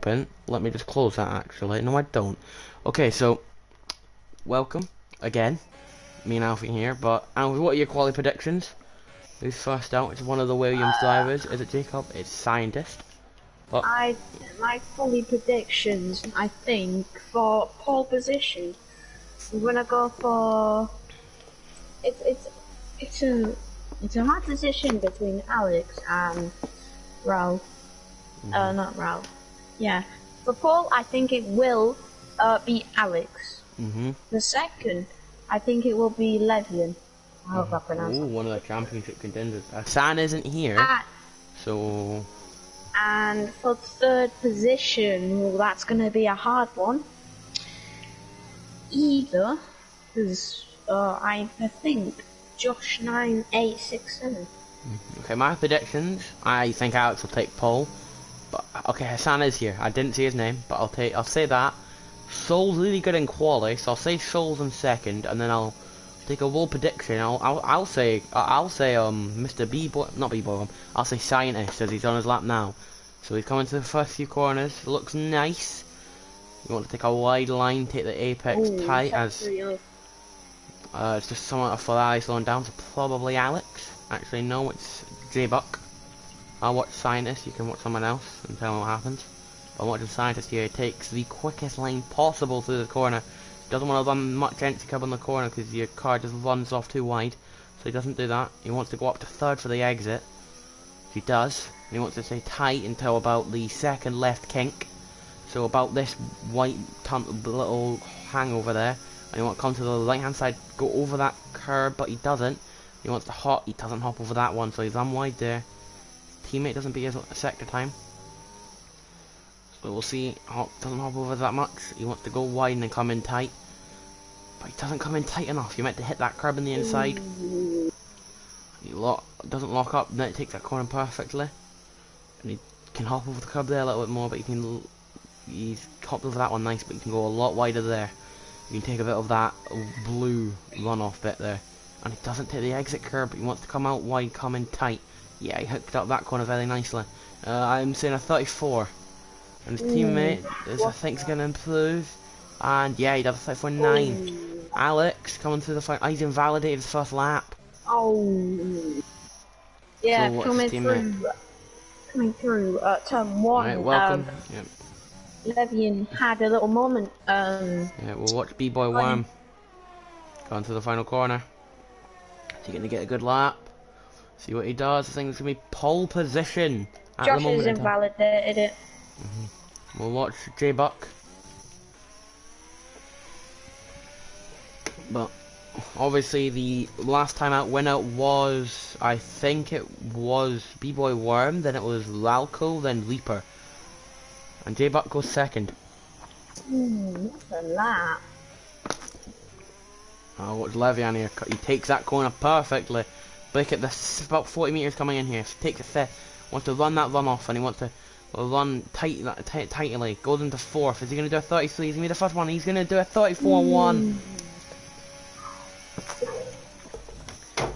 open. Let me just close that actually. No, I don't. Okay, so welcome again. Me and Alfie here. But Alfie, what are your quality predictions? Who's first out? It's one of the Williams drivers. Is it Jacob? It's Scientist. Oh, I my fully predictions. I think for pole position, I'm gonna go for it's a it's a hard decision between Alex and Ralph. Not Ralph. Yeah, for pole, I think it will be Alex. The second, I think it will be Levian. I hope I pronounced Ooh, that. one of the championship contenders. San isn't here, so And for third position, well, that's going to be a hard one. Either, because I think Josh 9867. okay. My predictions. I think Alex will take pole. But okay, Hassan is here. I didn't see his name, but I'll say that. Sol's really good in quali, so I'll say Sol's in second, and then I'll take a bold prediction. I'll say Mr. B-boy, not B-boy. I'll say Scientist as he's on his lap now. So he's coming to the first few corners. It looks nice. You want to take a wide line, take the apex tight as it's just someone for that slowing down. So probably Alex. Actually, no, it's J-Buck. I'll watch Scientist. You can watch someone else and tell me what happens. I'm watching Scientist here. He takes the quickest line possible through the corner. Doesn't want to run much empty curb on the corner because your car just runs off too wide. So he doesn't do that. He wants to go up to third for the exit. He does. And he wants to stay tight until about the second left kink. So about this white little hangover there. And he wants to come to the right hand side, go over that curb, but he doesn't. He wants to hop. He doesn't hop over that one, so he's on wide there. Teammate doesn't beat his sector time. So we'll see. Doesn't hop over that much. He wants to go wide and then come in tight. But he doesn't come in tight enough. You're meant to hit that curb on the inside. He doesn't lock up, then it takes that corner perfectly. And he can hop over the curb there a little bit more, but he's hopped over that one nice, but you can go a lot wider there. You can take a bit of that blue runoff bit there. And he doesn't take the exit curb, but he wants to come out wide, come in tight. Yeah, he hooked up that corner very nicely. I'm saying a 34. And his teammate I think is going to improve. And yeah, he does a 34.9. Alex coming through the fight. He's invalidated his first lap. Oh. Yeah, So coming through turn one. Alright, welcome. Yep. Levian had a little moment. Yeah, we'll watch B-Boy Worm going to the final corner. Is he going to get a good lap? See what he does. I think it's going to be pole position at Josh the moment. has invalidated it. We'll watch J-Buck. But obviously the last time out winner was, I think it was B-Boy Worm, then it was Lalco, then Leaper. And J-Buck goes second. What's a lap? Oh, watch Levian here. He takes that corner perfectly. Look at this, about 40 meters coming in here. Takes a fifth. Wants to run that runoff, and he wants to run tightly. Goes into fourth. Is he going to do a 33? He's going to be the first one. He's going to do a 34-1.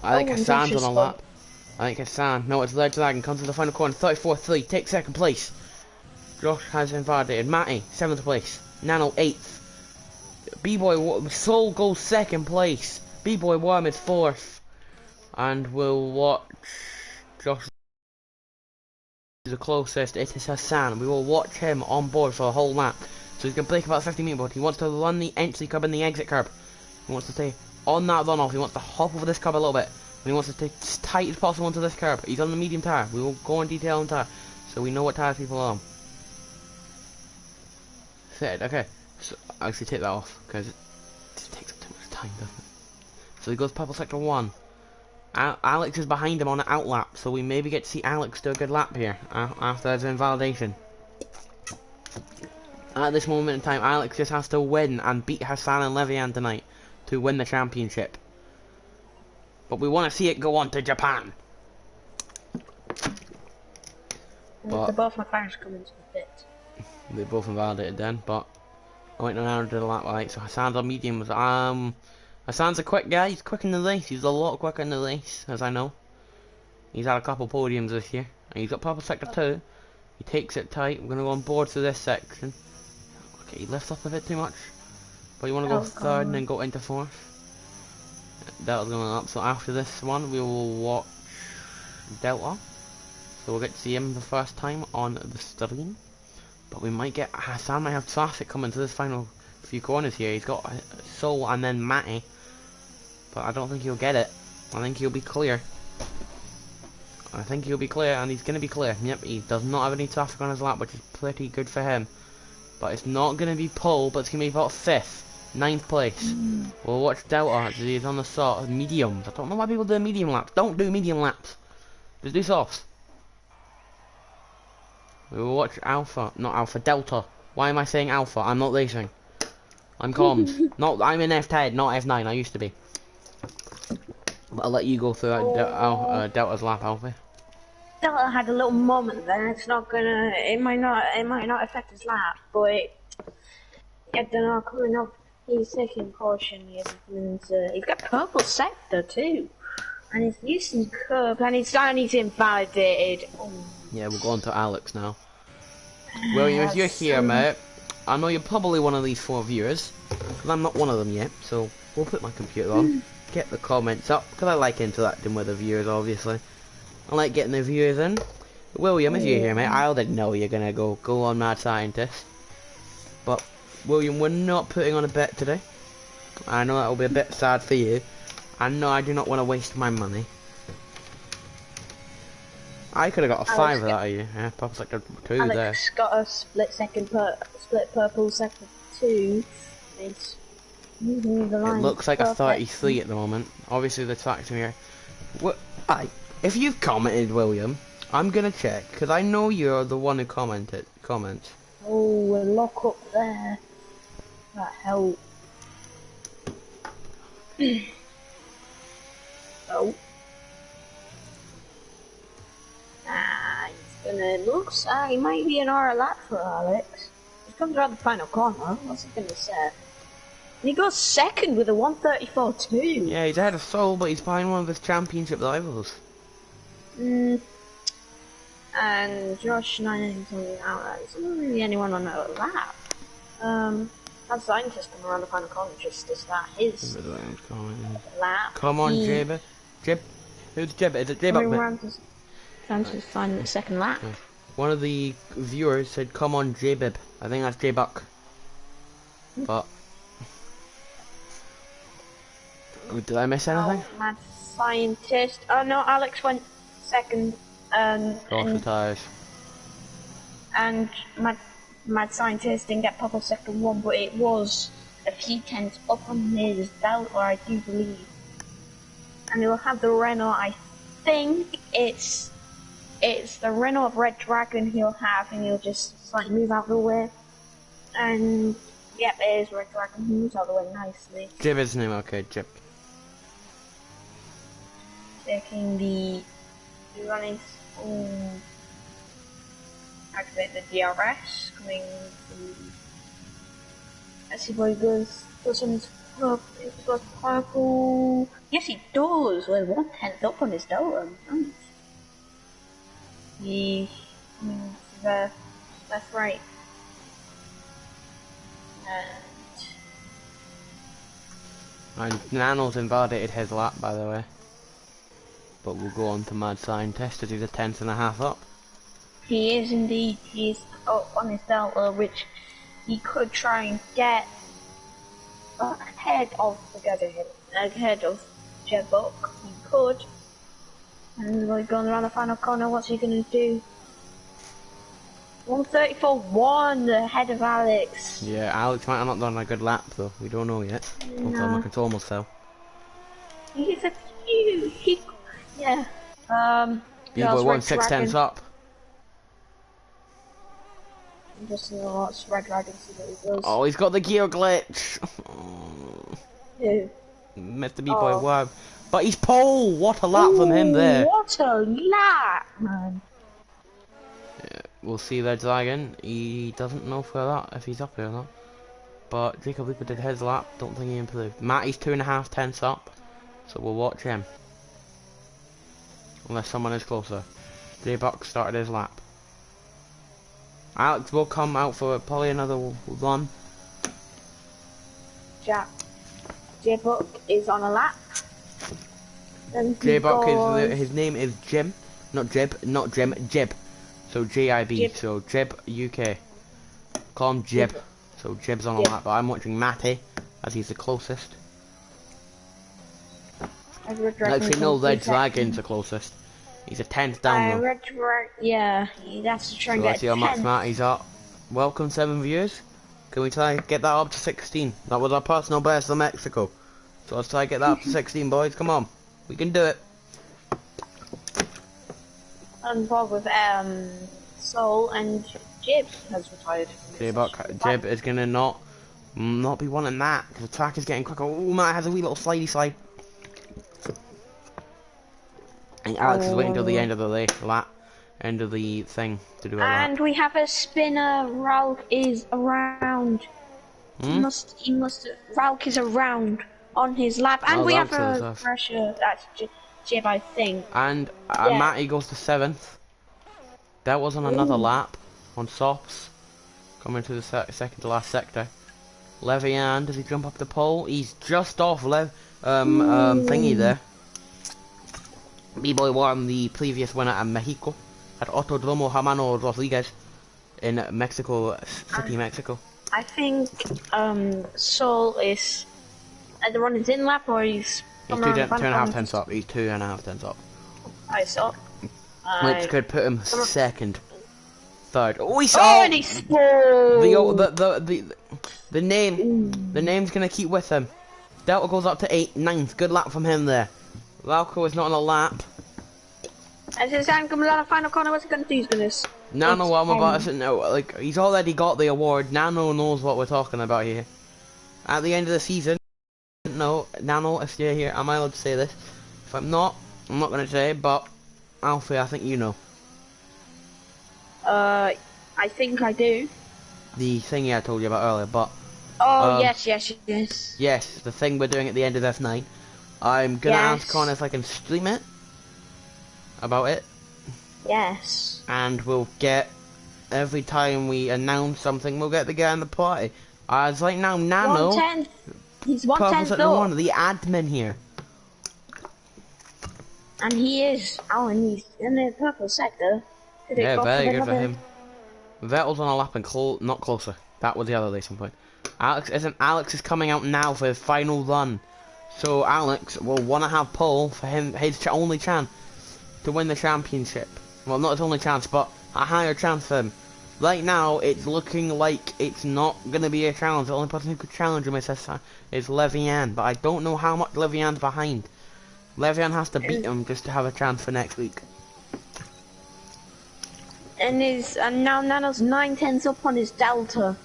I think Hassan's on a lap. I think Hassan. No, it's Ledge Dragon. Comes to the final corner. 34-3. Takes second place. Josh has invalidated. Matty, 7th place. Nano, 8th. B-Boy Soul goes 2nd place. B-Boy Worm is 4th. And we'll watch Josh is the closest. It is Hassan. We will watch him on board for a whole lap. So he's going to break about 50 meters, but he wants to run the entry curb and the exit curb. He wants to stay on that runoff. He wants to hop over this curb a little bit. And he wants to stay as tight as possible onto this curb. He's on the medium tire. We will go in detail on tire, so we know what tires people are on. Said, okay. So I actually take that off because it just takes up too much time, doesn't it? So he goes purple sector 1. Alex is behind him on an out lap, so we maybe get to see Alex do a good lap here after his invalidation. At this moment in time, Alex just has to win and beat Hassan and Levian tonight to win the championship. But we want to see it go on to Japan. The both my parents come into the pit. They both invalidated then, but I went around and did a lap right. So Hassan's on mediums. Hassan's a quick guy. He's quick in the race. He's a lot quicker in the race, as I know. He's had a couple podiums this year, and he's got purple sector 2. He takes it tight. We're going to go on board to this section. Okay, he lifts up a bit too much. But you want to go third and then go into fourth. Delta's going up. So after this one, we will watch Delta. So we'll get to see him the first time on the stream. But we might get... Hassan might have traffic coming to this final few corners here. He's got Soul and then Matty. But I don't think he'll get it. I think he'll be clear. I think he'll be clear, and he's going to be clear. Yep, he does not have any traffic on his lap, which is pretty good for him. But it's not going to be pole, but it's going to be about 5th, 9th place. We'll watch Delta, he's on the sort of mediums. I don't know why people do medium laps. Don't do medium laps. Just do softs. We will watch Alpha, not Alpha, Delta. Why am I saying Alpha? I'm not racing. I'm comms. I'm in F10, not F9, I used to be. But I'll let you go through Delta's lap, Alfie. Delta had a little moment there. It's not gonna. It might not affect his lap, but I don't know. Coming up, he's taking caution. He's got purple sector too, and he's using curb, and he's invalidated. Oh. Yeah, we'll go on to Alex now. William, if you're here, mate, I know you're probably one of these 4 viewers, but I'm not one of them yet. So we'll put my computer on, get the comments up, because I like interacting with the viewers, obviously. I like getting the viewers in. William, if you're here, mate, I didn't know you're gonna go on Mad Scientist. But, William, we're not putting on a bet today. I know that'll be a bit sad for you. I know I do not want to waste my money. I could have got a 5 out of you. Yeah, Pop's like a 2 Alex there. Got a split purple sector 2. It's moving the line. It looks like a 33 at the moment. Obviously the traction here. If you've commented, William, I'm gonna check, because I know you're the one who commented. Oh, we're lock up there. That help. Oh. Looks he might be an hour lap for Alex. He comes around the final corner. What's he gonna say? And he goes second with a 134.2. Yeah, he's ahead of Soul, but he's behind one of his championship rivals. And Josh 9 something out. There's not really anyone on that lap. That scientist coming around the final corner just to start his lap. Come on, Jib. Who's Jib? Is it Jib up there? Trying to find the second lap. Okay. One of the viewers said, "Come on, J-Bib." I think that's J-Buck. But did I miss anything? Oh, Mad Scientist. Oh no, Alex went second. Tires. And Mad Scientist didn't get purple second 1, but it was a few tenths up on his Delta, I do believe. And he'll have the Renault. I think it's the Renault of Red Dragon he'll have, and he'll just slightly move out of the way. And yep, it is Red Dragon. He moves out of the way nicely. Jib is his name, okay, Jib. Taking the running. Activate the DRS. Coming. Let's see what he goes. Goes on his purple. Yes, he does. With 1/10 up on his Delta. Nice. He the left, right, and Nano's invalidated his lap, by the way. But we'll go on to Mad Scientist as he's a 1/10.5 up. He is indeed. He's up on his Delta, which he could try and get ahead of J-Buck. He could. And we're going around the final corner. What's he gonna do? 134.1 ahead of Alex. Yeah, Alex might have not done a good lap though. We don't know yet. No. My control almost fell. He's a huge. Yeah. Yeah, boy, 1/6 up. I'm just gonna watch Red Dragon see what he does. Oh, he's got the gear glitch. Who? Mr. B-Boy, wow. But he's pole! What a lap from him there. What a lap, man. Yeah, we'll see Red Dragon. He doesn't know for that if he's up here or not. But Jacob Leaper did his lap. Don't think he improved. Matty's 2.5 up. So we'll watch him. Unless someone is closer. J-Buck started his lap. Alex will come out for probably another run. J-Buck is on a lap. J-Buck is his name is Jim, not Jib, Jib. So J-I-B, so Jib UK. Call him Jib. So Jib's on a lap, but I'm watching Matty as he's the closest. Actually, no, Red Dragon's the closest. He's a 10th down though. Yeah, that's to try and get let's see how much Matty's up. Welcome 7 viewers. Can we try and get that up to 16? That was our personal best of Mexico. So let's try and get that up to 16, boys. Come on, we can do it. I'm involved with Soul and Jib has retired. Jib is gonna not be wanting that because the track is getting quicker. Oh, Matt has a wee little slidey slide. And Alex is waiting till the end of the lap, end of the thing to do it. And we have a spinner. Ralk is around. He must. Ralk is around on his lap, and we have a pressure. That's Jib, I think. And Matty goes to 7th. That was on another lap on softs, coming to the second to last sector. Levian, does he jump up the pole? He's just off thingy there. B-Boy won the previous winner at Mexico at Autodromo Hermano Rodriguez in Mexico City, Mexico. I think Soul is the one is in lap, or he's 2.5 tenths up. He's 2.5 tenths up. I saw. Which could put him second, third. Oh, he's and he spun. The name's gonna keep with him. Delta goes up to 8th, 9th. Good lap from him there. Lauco is not on a lap. As his hand comes out of final corner, what's he gonna do? He's gonna. Nano, what I'm about to say, no, like he's already got the award. Nano knows what we're talking about here. At the end of the season, no, Nano, if you're here, am I allowed to say this? If I'm not gonna say. But Alfie, I think you know. I think I do. The thingy I told you about earlier, but. Oh yes. Yes, the thing we're doing at the end of F9. I'm gonna ask Connor if I can stream it. About it. Yes. And we'll get, every time we announce something, we'll get the guy in the party. As right now, Nano. 1/10. He's 1/10 though. The admin here. And he is. Oh, and he's in the purple sector. Yeah, very good for him. Vettel's on a lap and not closer. That was the other racing point. Alex is coming out now for his final run. So Alex will want to have pole for him, his only chance to win the championship. Well, not his only chance, but a higher chance for him. Right now, it's looking like it's not going to be a challenge. The only person who could challenge him is Levian, but I don't know how much Levian's behind. Levian has to beat him just to have a chance for next week. And now Nano's 9/10 up on his Delta.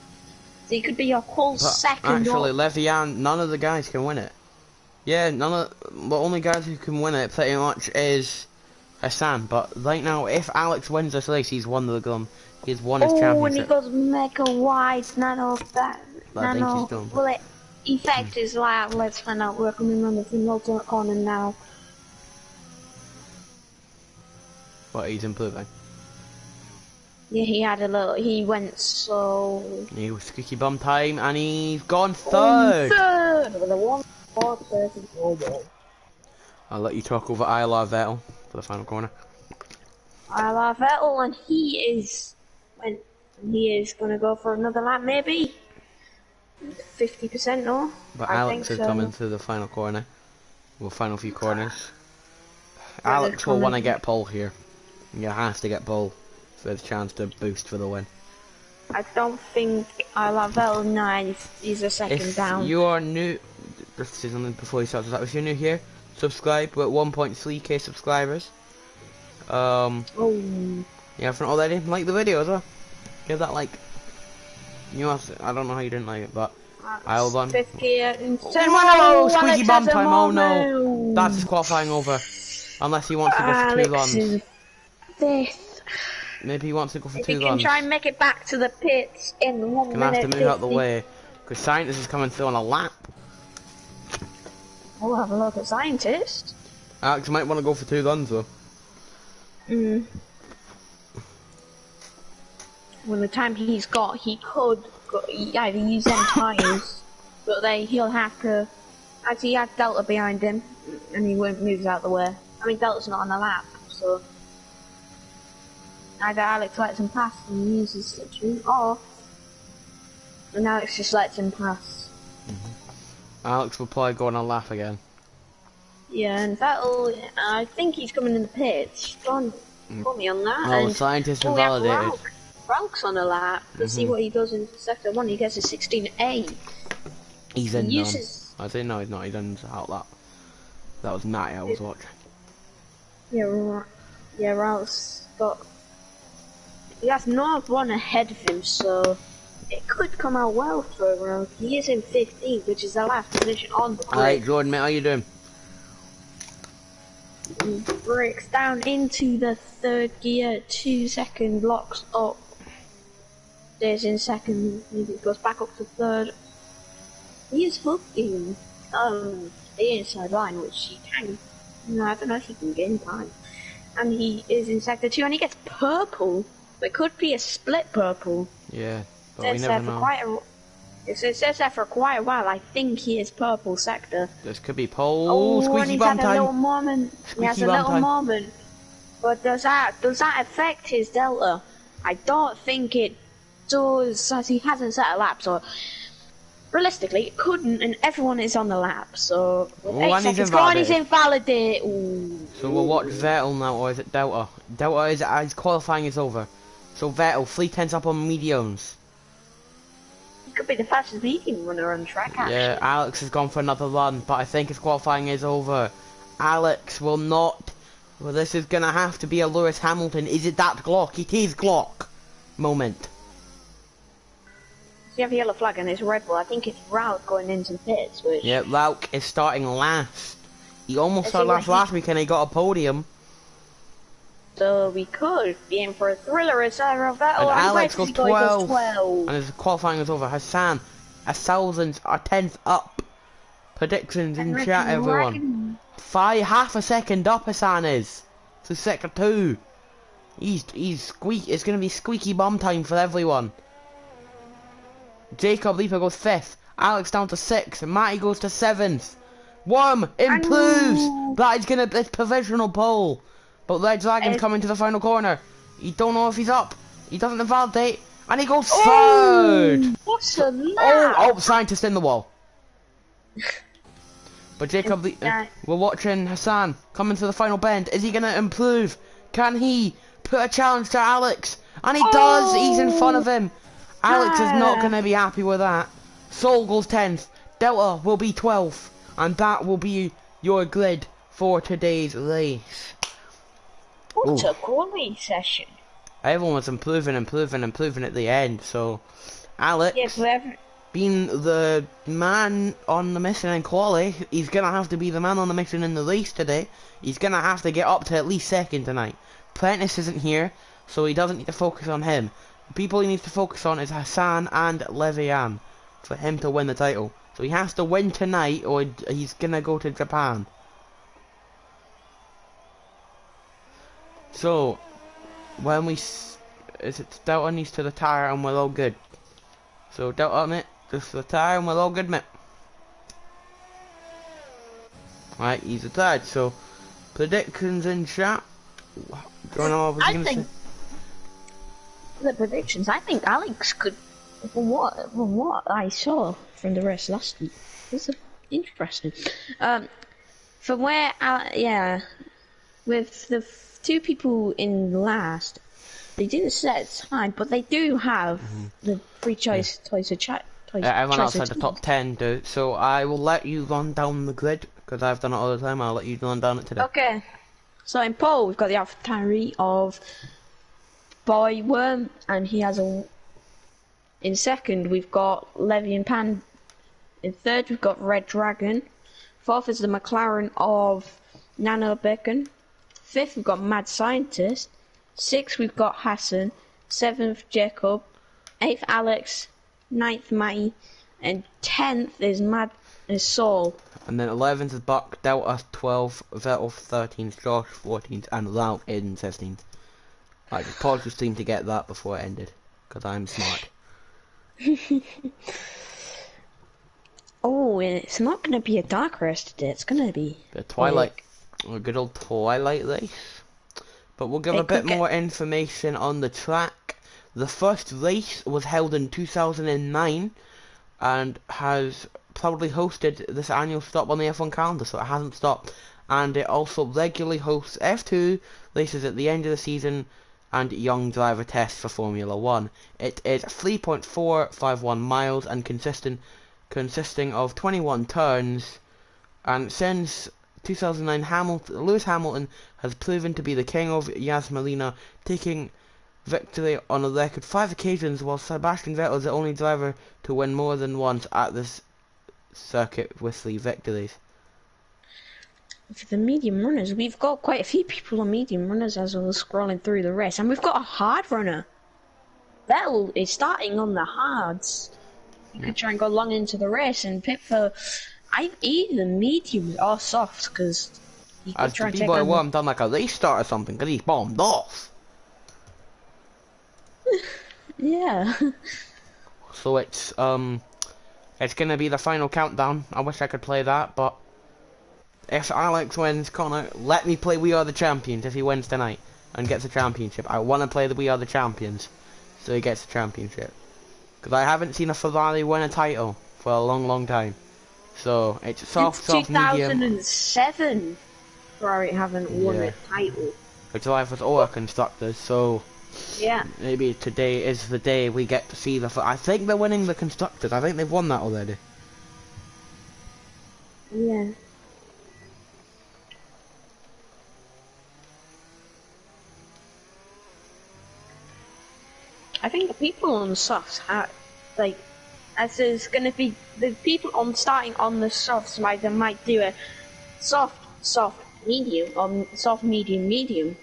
So he could be a whole second. Actually, Levian, none of the guys can win it. Yeah, the only guys who can win it pretty much is Hassan. But right now, if Alex wins this race, he's won the gun. He's won his championship. Oh, and he goes mega wide. Nano, Nano, will it affect his lap? Let's find out. We're coming around the alternate corner now. But he's improving. Yeah, he went so. He was squeaky bum time, and he's gone third. With a 1:34. I'll let you talk over Isla Vettel for the final corner. Isla Vettel, and he is going to go for another lap, maybe 50%, no? But Alex is coming to the final corner. Well, final few corners. Alex will want to get pole here. You have to get pole for the chance to boost for the win. I don't think Isla Vettel, no, he's a second down. If you are new, just to say something before you start that, if you're new here, subscribe. We're at 1.3k subscribers. Yeah, for already, like the video as well. Give that like. I don't know how you didn't like it, but I'll run. Oh, squeaky bum time! Oh no, that's disqualifying over. Unless he wants to go for 2 runs. Maybe he wants to go for 2 runs. He can try and make it back to the pits in 1 minute. Gonna have to move out the way because Scientist is coming through on a lap. We'll have a look at Scientist. Alex might want to go for 2 runs though. when the time he's got, he could either use them tyres, but he'll have to. Actually, he has Delta behind him, and he won't move out the way. I mean, Delta's not on the lap, so either Alex lets him pass and uses the and Alex just lets him pass. Alex will probably go on a lap again. Yeah, and Vettel, I think he's coming in the pits. Got me on that. Oh, the scientist invalidated. Ralph's on a lap. Let's see what he does in sector 1. He gets a 16.8. He's in none. I say no, he's not. He doesn't out that. That was Matty I was watching. Yeah, Ralph's got. He has North 1 ahead of him, so it could come out well for Ralph. He is in 15th, which is the last position on the grid. Alright, Jordan, mate, how you doing? He breaks down into the third gear, 2 second blocks up. Stays in second, maybe goes back up to third. He is hooking the inside line, which he can. No, I don't know if he can gain time. And he is in sector 2, and he gets purple. It could be a split purple. Yeah, but we never know. It says there for quite a while. I think he is purple sector. This could be pole. Oh, squeaky bum time. Little moment. He has a little moment. But does that affect his delta? I don't think it does, as he hasn't set a lap. So realistically, it couldn't, and everyone is on the lap. So 8 seconds gone, he's invalidated. Ooh. So we'll watch Vettel now, or is it Delta? Delta is his qualifying is over. So Vettel, 3/10 up on mediums. He could be the fastest medium runner on track, actually. Yeah, Alex has gone for another run, but I think his qualifying is over. Alex will not. Well, this is gonna have to be a Lewis Hamilton. Is it that Glock? It is Glock. Moment. You have a yellow flag and it's Red Bull. I think it's Rauk going into the pits. Which... Yeah, Rauk is starting last. He almost started last week and he got a podium. So we could be in for a thriller as Vettel. And Alex goes 12. And his qualifying is over. Hassan, 10th up. Predictions in chat, everyone. Half a second up Hassan is. To sector 2. He's squeaky. It's gonna be squeaky bum time for everyone. Jacob Leaper goes 5th. Alex down to 6th. Matty goes to 7th. Worm improves. That is gonna be provisional pole. But Red Dragon's coming to the final corner. You don't know if he's up. He doesn't invalidate. And he goes 3rd. What's a lap? Oh, scientist in the wall. But Jacob, we're watching Hassan coming to the final bend. Is he gonna improve? Can he put a challenge to Alex? And he does. He's in front of him. Alex is not going to be happy with that. Soul goes 10th. Delta will be 12th. And that will be your grid for today's race. What a quality session. Everyone was improving at the end. So, Alex, being the man on the mission in quali, he's going to have to be the man on the mission in the race today. He's going to have to get up to at least 2nd tonight. Prentice isn't here, so he doesn't need to focus on him. The people he needs to focus on is Hassan and Levian for him to win the title. So he has to win tonight or he's gonna go to Japan. So when Delta needs to retire and we're all good. So Delta, mate, just retire and we're all good, mate. Right, he's retired. So predictions in chat. Do you know what I was gonna say? The predictions. I think Alex could, from what I saw from the rest last week, was interesting. From where, with the 2 people in last, they didn't set time, but they do have the free choice to chat. Everyone outside the top 10 do. So I will let you run down the grid because I've done it all the time. I'll let you run down it today. Okay. So in pole, we've got the AlphaTauri of Boy Worm, and he has a. In second, we've got Levy and Pan. In third, we've got Red Dragon. 4th is the McLaren of Nano Bacon. 5th, we've got Mad Scientist. 6th, we've got Hassan. 7th, Jacob. 8th, Alex. 9th, Matty. And 10th is Saul. And then 11th is Buck, Delta 12th, Vettel 13th, Josh 14th, and Ralph in 15th. I just paused the stream to get that before it ended. because I'm smart. Oh, and it's not going to be a dark race today. It's going to be The Twilight, a good old Twilight race. But we'll give a bit more information on the track. The first race was held in 2009 and has proudly hosted this annual stop on the F1 calendar, so it hasn't stopped. And it also regularly hosts F2 races at the end of the season and young driver tests for Formula 1. It is 3.451 miles and consisting of 21 turns, and since 2009 Lewis Hamilton has proven to be the king of Yas Marina, taking victory on a record 5 occasions, while Sebastian Vettel is the only driver to win more than once at this circuit with 3 victories. For the medium runners, we've got quite a few people on medium runners as I was scrolling through the race, and we've got a hard runner. Vettel is starting on the hards. You could try and go long into the race and pick for either medium or soft, because you could try and take B-boy worm done like a race start or something, because he's bombed off. Yeah. So it's gonna be the final countdown. I wish I could play that, but if Alex wins, Connor, let me play We Are the Champions if he wins tonight and gets a championship. I want to play the We Are the Champions, so he gets the championship. Because I haven't seen a Ferrari win a title for a long, long time. So it's soft, medium. 2007, Ferrari haven't won a title. Which life was all our constructors, so yeah, maybe today is the day we get to see the. I think they're winning the constructors. I think they've won that already. Yeah. I think the people on the softs have, like, as there's going to be the people on starting on the softs might do a soft, medium, or soft, medium.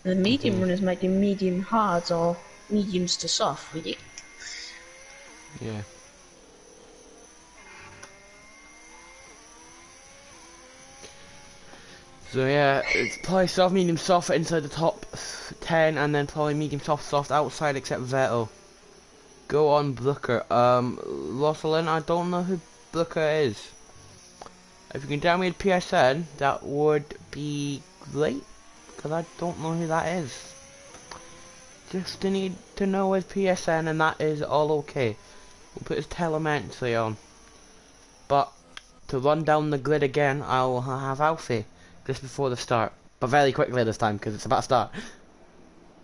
The medium runners might do medium hards or mediums to soft, really. Yeah. So yeah, it's probably soft, medium, soft inside the top 10, and then probably medium, soft outside except Vettel. Go on, Brooker. Rosalind, I don't know who Brooker is. If you can tell me the PSN, that would be great, because I don't know who that is. Just need to know his PSN, and that is all okay. We'll put his telemetry on. But to run down the grid again, I'll have Alfie just before the start, but very quickly this time because it's about to start.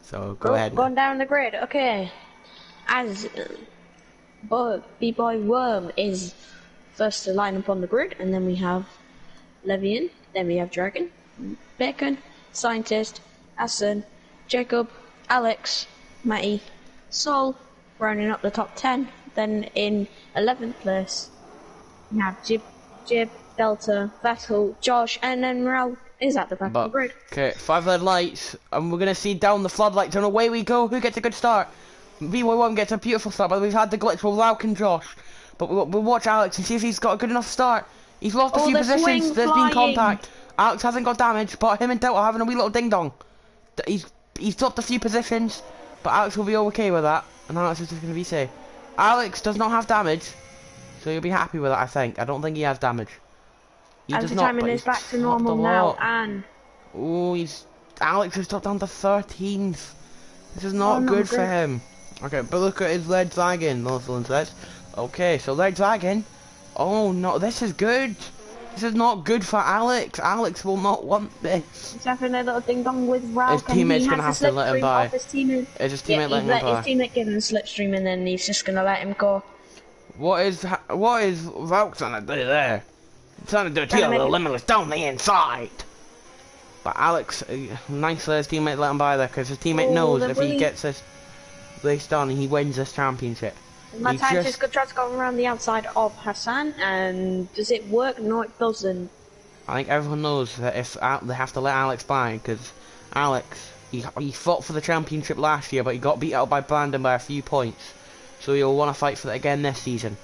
So go ahead. Going down the grid, okay. As B-Boy Worm is first to line up on the grid, and then we have Levian, then we have Dragon, Bacon, Scientist, Assen, Jacob, Alex, Matty, Sol, rounding up the top 10. Then in 11th place, we have Jib, Delta, Vettel, Josh, and then Morale is at the back of the grid. Okay, 5 red lights, and we're going to see down the floodlights, and away we go. Who gets a good start? B1 gets a beautiful start, but we've had the glitch with Rauk and Josh. But we'll watch Alex and see if he's got a good enough start. He's lost a few positions, there's been contact. Alex hasn't got damage, but him and Delta are having a wee little ding-dong. He's dropped a few positions, but Alex will be okay with that, and Alex is just going to be safe. Alex does not have damage, so you'll be happy with that, I think. I don't think he has damage. He does not, timing is back to normal now, and... Oh, Alex has dropped down to 13th. This is not good for him. Okay, but look at his Red Dragon, Rosalind says. Okay, so Red Dragon. Oh no, this is good. This is not good for Alex. Alex will not want this. He's having a little ding dong with Rauk. His teammate's gonna have to let him by. His teammate. Is his teammate letting him by? His teammate giving him a slipstream, and then he's just gonna let him go. What is Rauk trying to do there? He's trying to do a teal little limitless down the inside. But Alex, nicely his teammate let him by there, because his teammate knows if he gets this race done, he wins this championship. My time just tries to go around the outside of Hassan, and does it work? No, it doesn't. I think everyone knows that if they have to let Alex by, because Alex, he fought for the championship last year, but he got beat out by Brandon by a few points. So he'll want to fight for it again this season.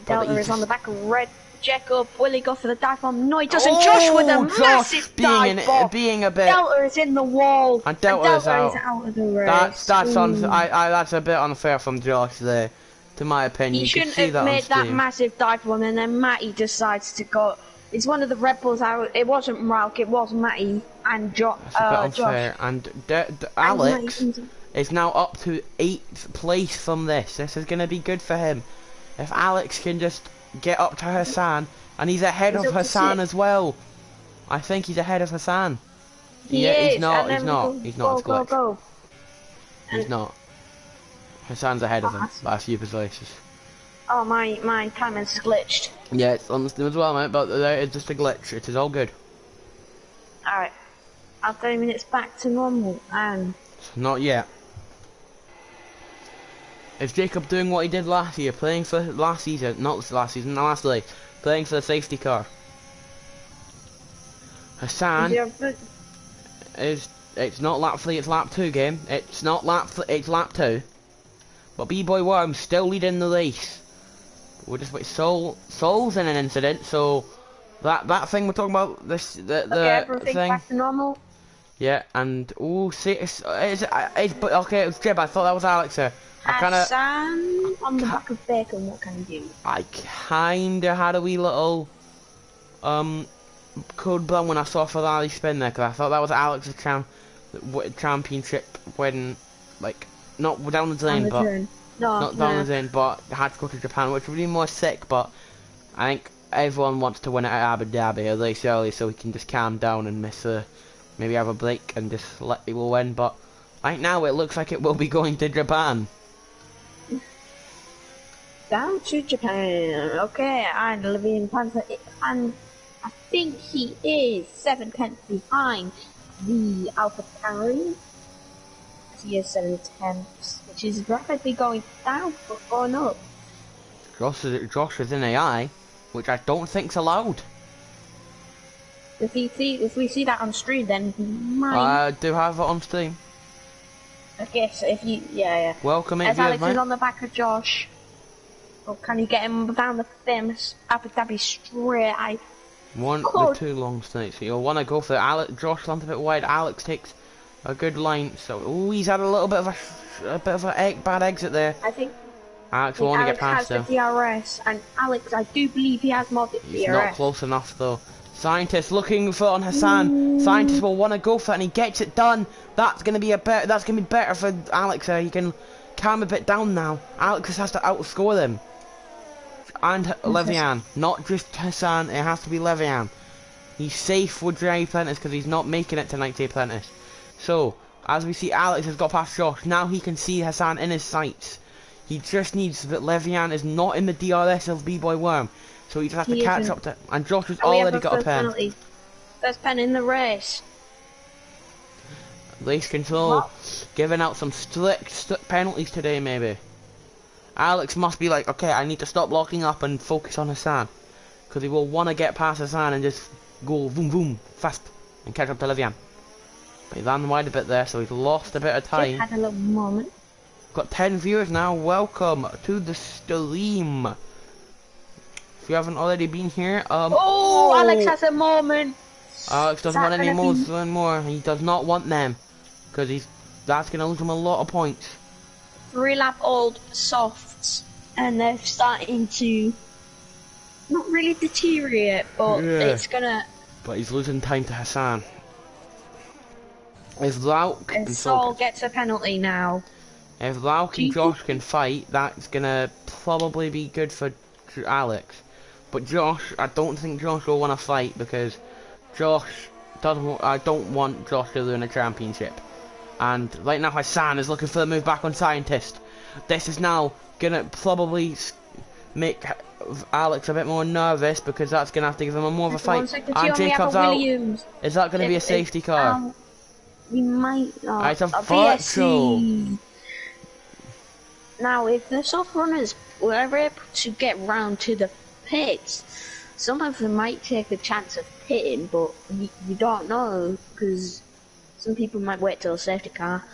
Delta is on the back of red. Jacob, will he go for the dive bomb? No, he doesn't. Oh, Josh with a Josh massive dive bomb. being a bit. Delta is in the wall. And Delta is is out of the race. That's a bit unfair from Josh there, to my opinion. He you shouldn't see have made that stream. massive dive bomb, and then Matty decides to go. It's one of the Red Bulls out. It wasn't Ralk, it was Matty and Josh. Unfair. And Alex is now up to 8th place from this. This is going to be good for him. If Alex can just get up to Hassan, and he's ahead of Hassan as well. I think he's ahead of Hassan. He's not as glitch. Go. He's not. Hassan's ahead of him by a few positions. Oh, my timer's glitched. Yeah, it's on the Steam as well, mate, but it's just a glitch. It is all good. Alright. I'll 30 minutes back to normal, and... Not yet. Is Jacob doing what he did last year, playing for last season, not last season, the last day, playing for the safety car? Hassan it's not lap 3, it's lap 2 game. It's not lap 3, it's lap 2. But B-Boy Worm's still leading the race. We're just wait. Soul's in an incident, so that thing we're talking about, the thing. Back to normal. Yeah, and see, but okay, it was Jib. I thought that was Alex here. Hassan on the back of Bacon. What can you do? I kinda had a wee little code blown when I saw Ferrari spin there, because I thought that was Alex's championship win, like not down the lane, but. Not down the lane, but had to go to Japan, which would be more sick, but I think everyone wants to win it at Abu Dhabi at least early, so we can just calm down and maybe have a break and just let people win, but right now it looks like it will be going to Japan. Down to Japan, okay, and Levine Panther, and I think he is 7 tenths behind the Alpha Tauri. He is 7 tenths, which is rapidly going down, but going up. Josh is in AI, which I don't think's allowed. If we see that on stream, then he might. I do have it on stream. I guess if you, yeah. Welcome in, as Alex is on the back of Josh. Oh, can you get him down the famous Abu Dhabi straight? One with 2 long straights, so you'll want to go for it. Josh lands a bit wide. Alex takes a good line, so he's had a little bit of a bad exit there. I think Alex will only get past him. DRS, and Alex, I do believe he has more DRS. He's not close enough though. Scientist looking for on Hassan. Scientist will want to go for it, and he gets it done. That's gonna be better for Alex. He can calm a bit down now. Alex has to outscore them. And Levian, not just Hassan. It has to be Levian. He's safe with Jerry Apprentice because he's not making it to 90 Apprentice. So, as we see, Alex has got past Josh. Now he can see Hassan in his sights. He just needs that Levian is not in the DRS of B-Boy Worm. So he just has to catch up to... And Josh has already got a pen. Penalty. First pen in the race. Race control. Giving out some strict penalties today, maybe. Alex must be like, okay, I need to stop locking up and focus on Hassan. Because he will want to get past Hassan and just go boom boom fast and catch up to Levian. But he ran wide a bit there, so he's lost a bit of time. Just had a little moment. Got 10 viewers now. Welcome to the stream. If you haven't already been here, Alex has a moment. Alex doesn't want any more than more. He does not want them, because that's gonna lose him a lot of points. 3-lap old softs, and they're starting to not really deteriorate, but it's gonna. But he's losing time to Hassan. If Lauk and Saul gets a penalty now. If Lauk and Josh can fight, that's gonna probably be good for Alex. But Josh, I don't think Josh will want to fight because Josh doesn't. I don't want Josh to win a championship. And right now Hassan is looking for the move back on Scientist. This is now gonna probably make Alex a bit more nervous because that's gonna have to give him a more of a fight. And Jacob's out. Is that gonna be a safety car? We might not. It's a virtual. Now, if the soft runners were ever able to get round to the pits, sometimes they might take a chance of pitting, but you don't know because some people might wait till a safety car.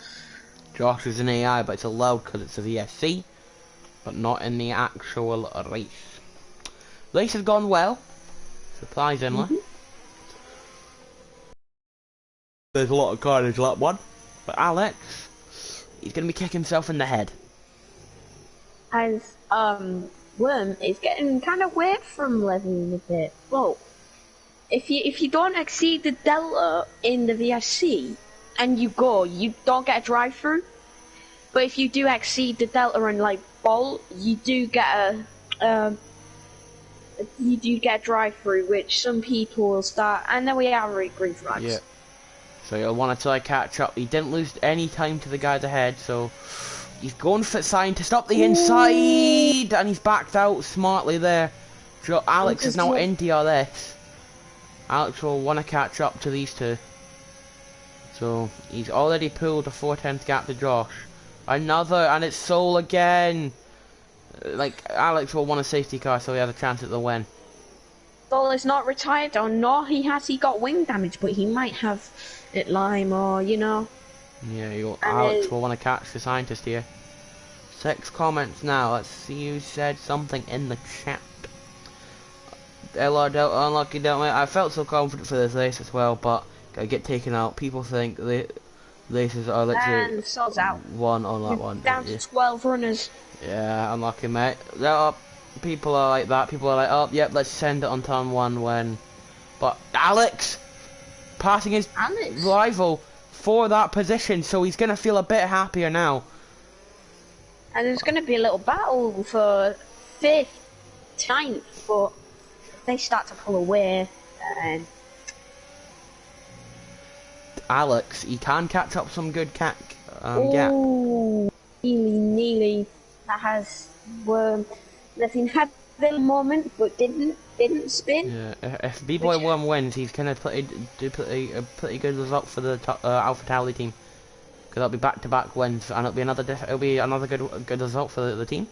Josh is an AI, but it's allowed because it's a VSC, but not in the actual race. Race has gone well, surprisingly. There's a lot of carnage lap 1, but Alex, he's going to be kicking himself in the head. As Worm is getting kind of weird from Levine a bit. Well, if you don't exceed the delta in the VSC and you don't get a drive through. But if you do exceed the delta and like bolt, you do get a drive through, which some people will start, and then we have green flags. Yeah. So you'll want to try catch up. He didn't lose any time to the guys ahead, so he's going for scientist up the inside, and he's backed out smartly there. So Alex is now in DRS. Alex will want to catch up to these two. So he's already pulled a 4/10 gap to Josh. Another, and it's Soul again. Like, Alex will want a safety car so he has a chance at the win. Soul is not retired, or no, he got wing damage, but he might have it lime, or you know. Yeah, Alex will want to catch the scientist here. 6 comments now. Let's see who said something in the chat. LR Delta, unlucky Delta. I felt so confident for this race as well, but I get taken out. People think the races are literally and Sol's out. One on that one. Down to 12 runners. Yeah, unlucky, mate. People are like that. People are like, oh, yep, let's send it on turn 1 when. But Alex passing his rival for that position, so he's gonna feel a bit happier now. And there's gonna be a little battle for 5th, 9th, but if they start to pull away, then Alex, he can catch up some good gap. Nearly. That has Nothing had the moment, but didn't spin. Yeah, if B-Boy 1 wins, he's gonna do a pretty good result for the Alpha Tauri team. Because that'll be back-to-back wins, and it'll be another good result for the team.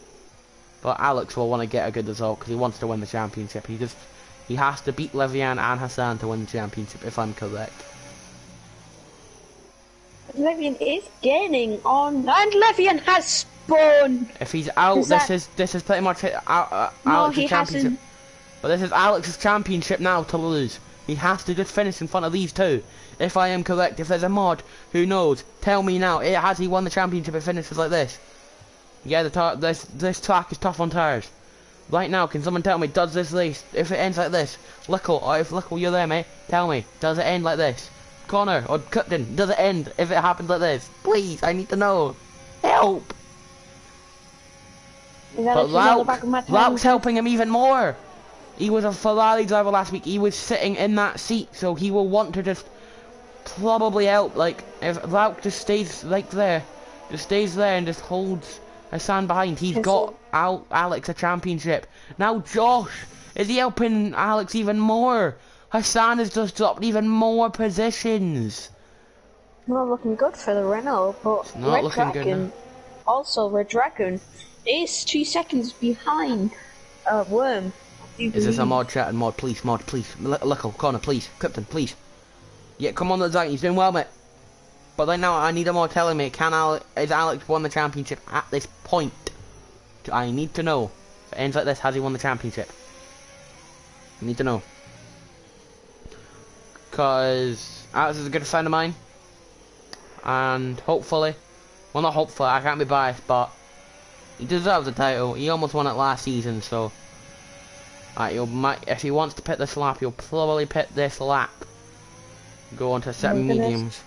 But Alex will want to get a good result because he wants to win the championship. He has to beat Levian and Hassan to win the championship, if I'm correct. Levian is gaining on, and Levian has spun. If he's out, this is pretty much Alex's championship. But this is Alex's championship now to lose. He has to just finish in front of these two. If I am correct, if there's a mod who knows, tell me now. Has he won the championship if it finishes like this? Yeah, this track is tough on tires. Right now, can someone tell me, does this race, if it ends like this, Lickle, or if Lickle, you're there, mate, tell me, does it end like this? Connor, or Cupton, does it end if it happens like this? Please, I need to know. Help! But Lauk's helping him even more. He was a Ferrari driver last week. He was sitting in that seat, so he will want to just probably help. Like, if Lauk just stays like there, and just holds Hassan behind, he's got Alex a championship. Now Josh, is he helping Alex even more? Hassan has just dropped even more positions. Not looking good for the Renault, but it's not looking good now. Also, Red Dragon is 2 seconds behind Worm. Is this a mod chat? And mod, please. Lickle, Connor, please. Krypton, please. Yeah, come on, the Dragon, he's doing well, mate. But right now, I need a mod telling me, is Alex won the championship at this point? I need to know. If it ends like this, has he won the championship? I need to know. Because Alex is a good friend of mine. And hopefully, well, not hopefully, I can't be biased, but he deserves the title. He almost won it last season, so if he wants to pit this lap, he'll probably pit this lap. Go on to set mediums.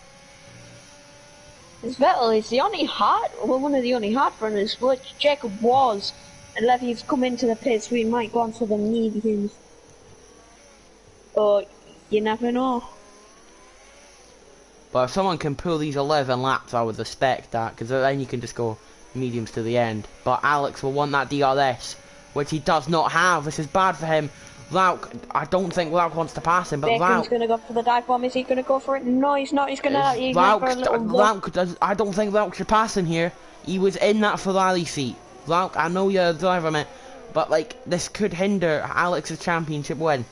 This Vettel is the only one of the only hard runners, which Jacob was, and Levy's come into the pits. We might go on to the mediums, but you never know. But if someone can pull these 11 laps, I would respect that, because then you can just go mediums to the end. But Alex will want that DRS, which he does not have. This is bad for him. Lauk, I don't think Lauk wants to pass him, but Lauk's going to go for the dive bomb. Is he going to go for it? No, he's not. He's going to for a little Lauk I don't think Lauk should pass him here. He was in that Ferrari seat. Lauk, I know you're a driver, mate, but like this could hinder Alex's championship win.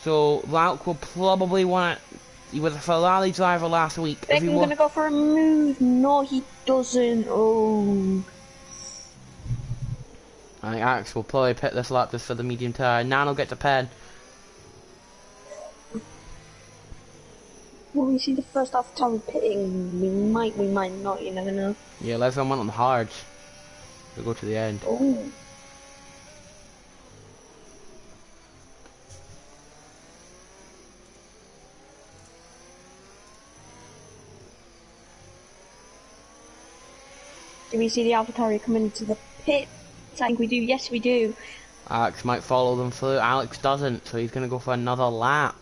So Lauk will probably want it. He was a Ferrari driver last week. He's going to go for a move. No, he doesn't. Oh. I think Alex will probably pit this lap just for the medium tyre. Nano gets a pen. Well, we see the first half time pitting. We might not. You never know. Yeah, let's went on the hards. We'll go to the end. Oh. Do we see the AlphaTauri coming into the pit? I think we do. Yes, we do. Alex might follow them through. Alex doesn't, so he's going to go for another lap.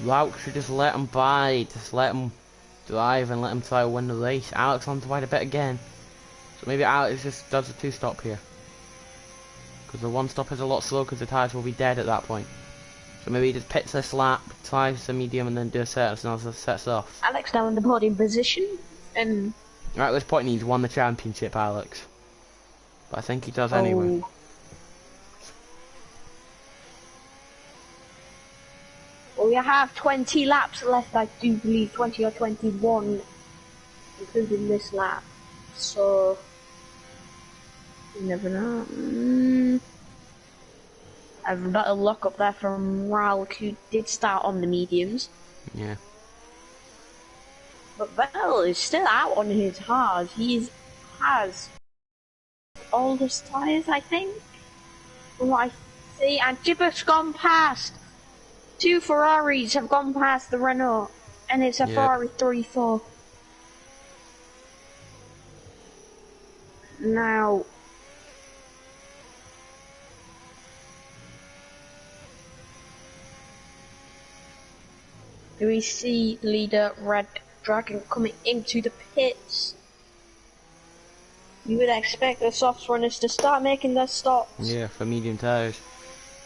Alex should just let him by. Just let him drive and let him try to win the race. Alex wants to ride a bit again. So maybe Alex just does a 2-stop here. Because the 1-stop is a lot slower because the tyres will be dead at that point. So maybe he just pits this lap, tries the medium, and then do a set and sets off. Alex now in the podium position, and right at this point he's won the championship, Alex. But I think he does anyway. Well, we have 20 laps left, I do believe, 20 or 21, including this lap. So you never know. I've got a lock up there from Raul, who did start on the mediums. Yeah. But Vettel is still out on his hards. He has oldest tyres, I think. From what I see, and Jibber's gone past. 2 Ferraris have gone past the Renault, and it's a Ferrari 3-4. Now, do we see leader Red Dragon coming into the pits? You would expect the soft runners to start making their stops. Yeah, for medium tyres.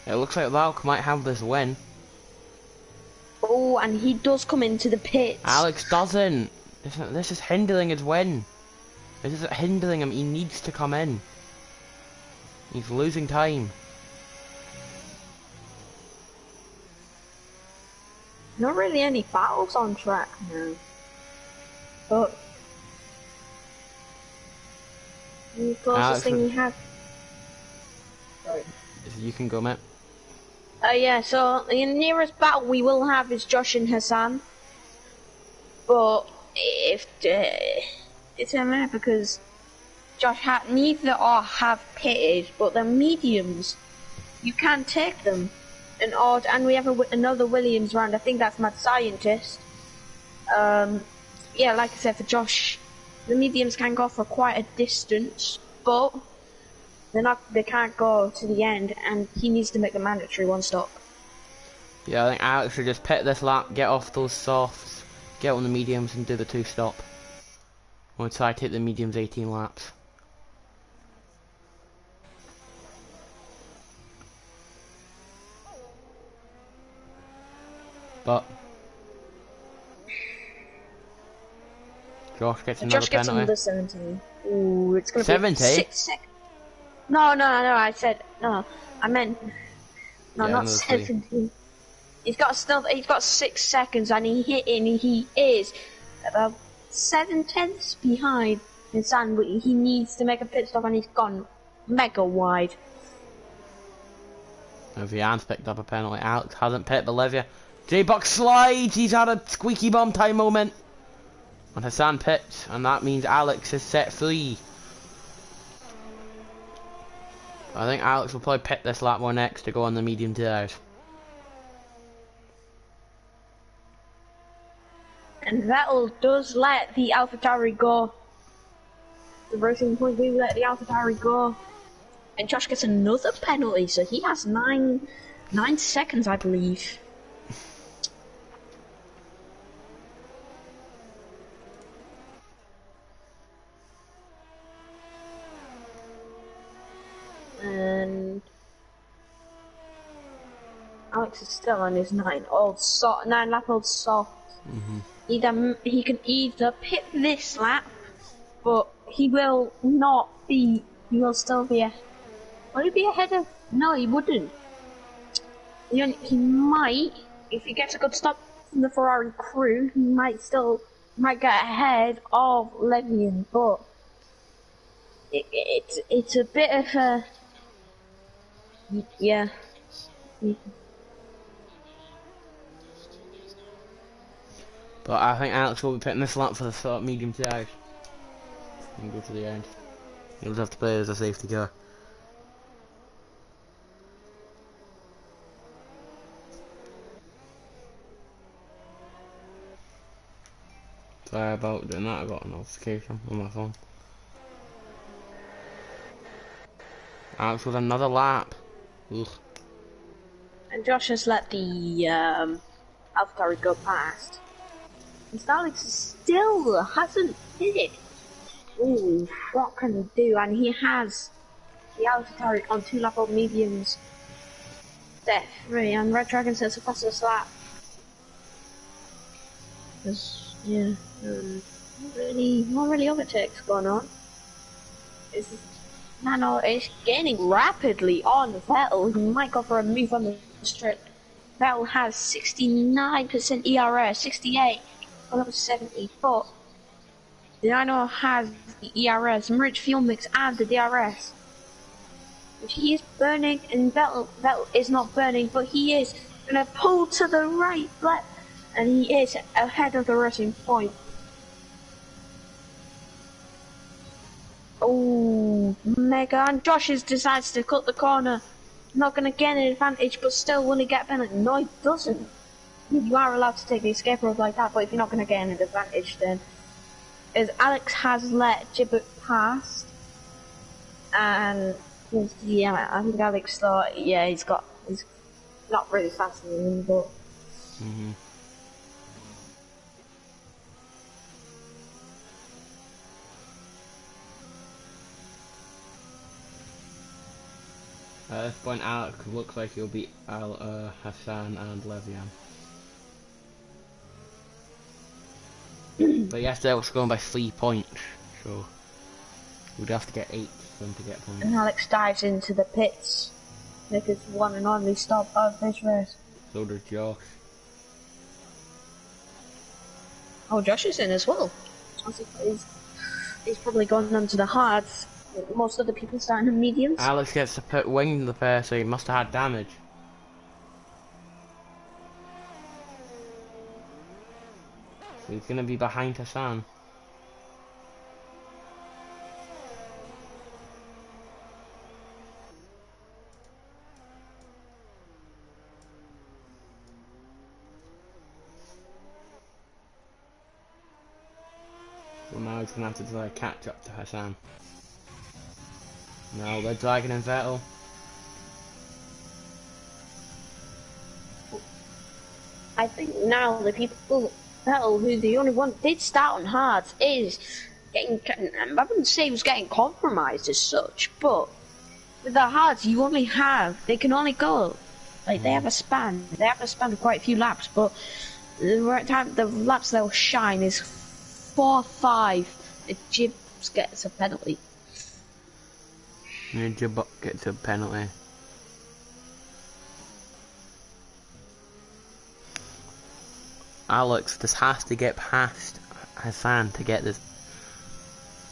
It looks like Rauk might have this win. Oh, and he does come into the pits. Alex doesn't. This is hindering his win. This is hindering him. He needs to come in. He's losing time. Not really any battles on track now. But the closest thing we have. Sorry. You can go, mate. Yeah, so the nearest battle we will have is Josh and Hassan. But if it's a minute because Josh neither are have pitted, but they're mediums. You can't take them. And we have another Williams round. I think that's Mad Scientist. Yeah, like I said, for Josh, the mediums can go for quite a distance, but they can't go to the end, and he needs to make a mandatory 1-stop. Yeah, I think Alex should just pit this lap, get off those softs, get on the mediums, and do the 2-stop. Once I take the mediums 18 laps. But Josh gets another Josh gets penalty. another 17. Ooh, it's gonna 70? be 6 seconds. No, I said, no, I meant, no, Yeah, not 17. He's got 6 seconds, and he is about 7/10 behind Hassan, but he needs to make a pit stop, and he's gone mega wide. Vian's picked up a penalty. Alex hasn't pit Bolivia. J-Buck slides, he's had a squeaky bum time moment. And Hassan pits, and that means Alex is set free. I think Alex will probably pit this lap more next to go on the medium tyres. And Vettel does let the AlphaTauri go. The Racing Point will let the AlphaTauri go. And Josh gets another penalty, so he has 9 seconds, I believe. And Alex is still on his 9-lap-old soft. He can either pit this lap, but he will not be. He will still be Would he be ahead of? No, he wouldn't. He might, if he gets a good stop from the Ferrari crew, he might still might get ahead of Levian, but it's a bit of a yeah. But I think Alex will be picking this lap for the sort of medium size. And go to the end. He'll just have to play as a safety car. Sorry about doing that, I got a notification on my phone. Alex with another lap. Ugh. And Josh has let the AlphaTauri go past. And Alex still hasn't hit it. Ooh, what can he do? And he has the AlphaTauri on 2 lap old mediums. Step 3, and Red Dragon says the fastest lap. There's, yeah, not really overtakes going on. Nano is gaining rapidly on Vettel. He might go for a move on the strip. Vettel has 69% ERS, 68, well, 70, but the Nano has the ERS, enriched fuel mix, and the DRS. He is burning, and Vettel is not burning, but he is gonna pull to the right, and he is ahead of the rushing point. Oh, mega! And Josh decides to cut the corner. Not gonna get an advantage, but still will he get a penalty? No, he doesn't. You are allowed to take the escape road like that, but if you're not gonna get an advantage, then as Alex has let Gibbet pass, and yeah, I think Alex thought, yeah, he's not really faster than him, but. At this point, Alex looks like he'll beat Hassan and Levian. But yesterday I was going by 3 points, so we'd have to get 8 for him to get points. And Alex dives into the pits, make his one and only stop of this race. So does Josh. Oh, Josh is in as well. He's probably gone on to the hards. Most of the people starting in mediums. Alex gets to put wing in the pair, so he must have had damage. So he's going to be behind Hassan. So now he's going to have to try catch up to Hassan. Now Red Dragon and Vettel. I think now the people, Vettel, who the only one did start on hards, is getting, I wouldn't say he was getting compromised as such, but with the hards they can only go, like they have a span of quite a few laps, but the laps they'll shine is 4-5, if Gibbs gets a penalty. Jibbuck gets a penalty. Alex just has to get past Hassan to get this.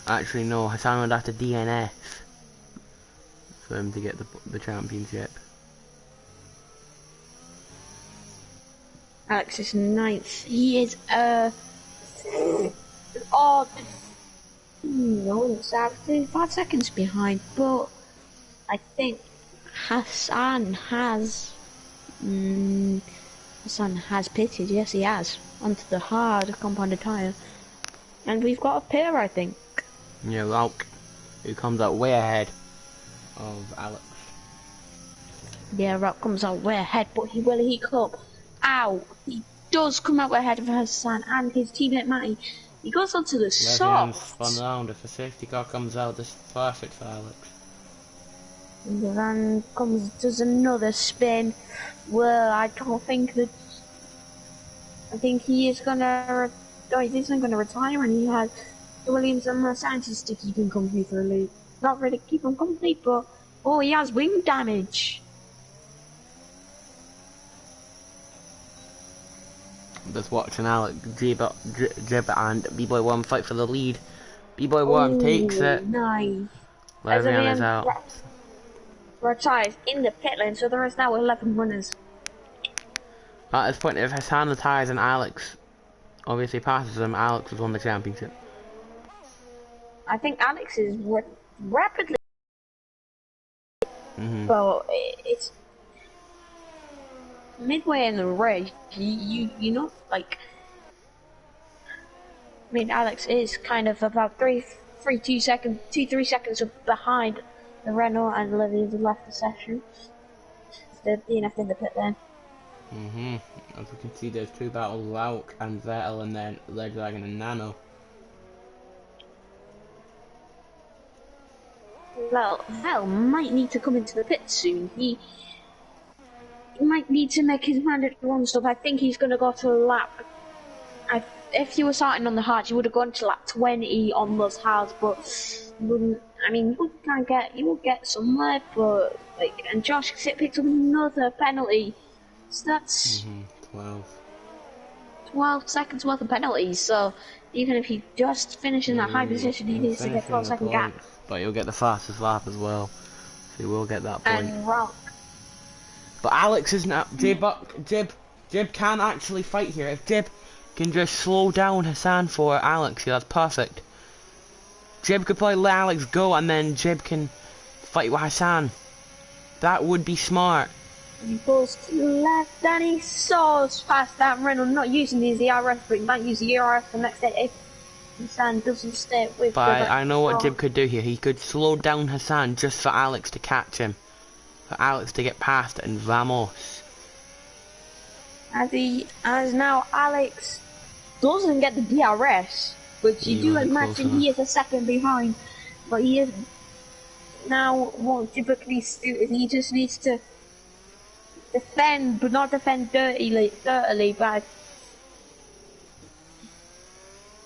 Actually, no, Hassan would have to DNF for him to get the championship. Alex is 9th. He is no, it's 5 seconds behind, but I think Hassan has pitted. Yes, he has, onto the hard compounded tyre, and we've got a pair, I think. Yeah, Ralk, who comes out way ahead of Alex. Yeah, Ralk comes out way ahead, but he come out. He does come out ahead of Hassan and his teammate Matty. He goes onto the soft. Spun round. If a safety car comes out, this is perfect for Alex. And the van does another spin. Well, I don't think that. I think he is gonna. He isn't gonna retire, and he has Williams and Mercedes to keep him company for a loop. Not really keep him company, but he has wing damage. Just watching Alex, Jib and B-Boy Worm fight for the lead. B-Boy Worm Ooh, takes it. nice. Levian is out. Retires in the pit lane, so there is now 11 runners. At this point, if Hassan retires and Alex obviously passes him, Alex has won the championship. I think Alex is rapidly. So it's midway in the race. You know, like, I mean, Alex is kind of about 3 seconds behind the Renault, and Olivia's left the session. They're DNF in the pit lane. As we can see, there's 2 battles, Lauk and Vettel, and then Red Dragon and Nano. Well, Vettel might need to come into the pit soon. He might need to make his mandatory run stop. I think he's going to go to lap. If you were starting on the hards, you would have gone to lap 20 on those hards, but I mean, you would get somewhere, but like, and Josh picked up another penalty. So that's 12 seconds worth of penalties. So even if he just finishes in that high position, he needs to get 12-second gap. But he'll get the fastest lap as well. So he will get that point. And Rock. But Alex is now Jib can actually fight here. If Jib can just slow down Hassan for Alex, yeah, that's perfect. Jib could probably let Alex go and then Jib can fight with Hassan. That would be smart. He goes to the left and he soars past that Renault, not using the ERF, but he might use the ERF the next day if Hassan doesn't stay with But I know what Jib could do here. He could slow down Hassan just for Alex to catch him. For Alex to get past and vamos. As now Alex doesn't get the DRS, which you do imagine he is a second behind, but he is now what Jib needs to do is he just needs to defend, but not defend dirtily, but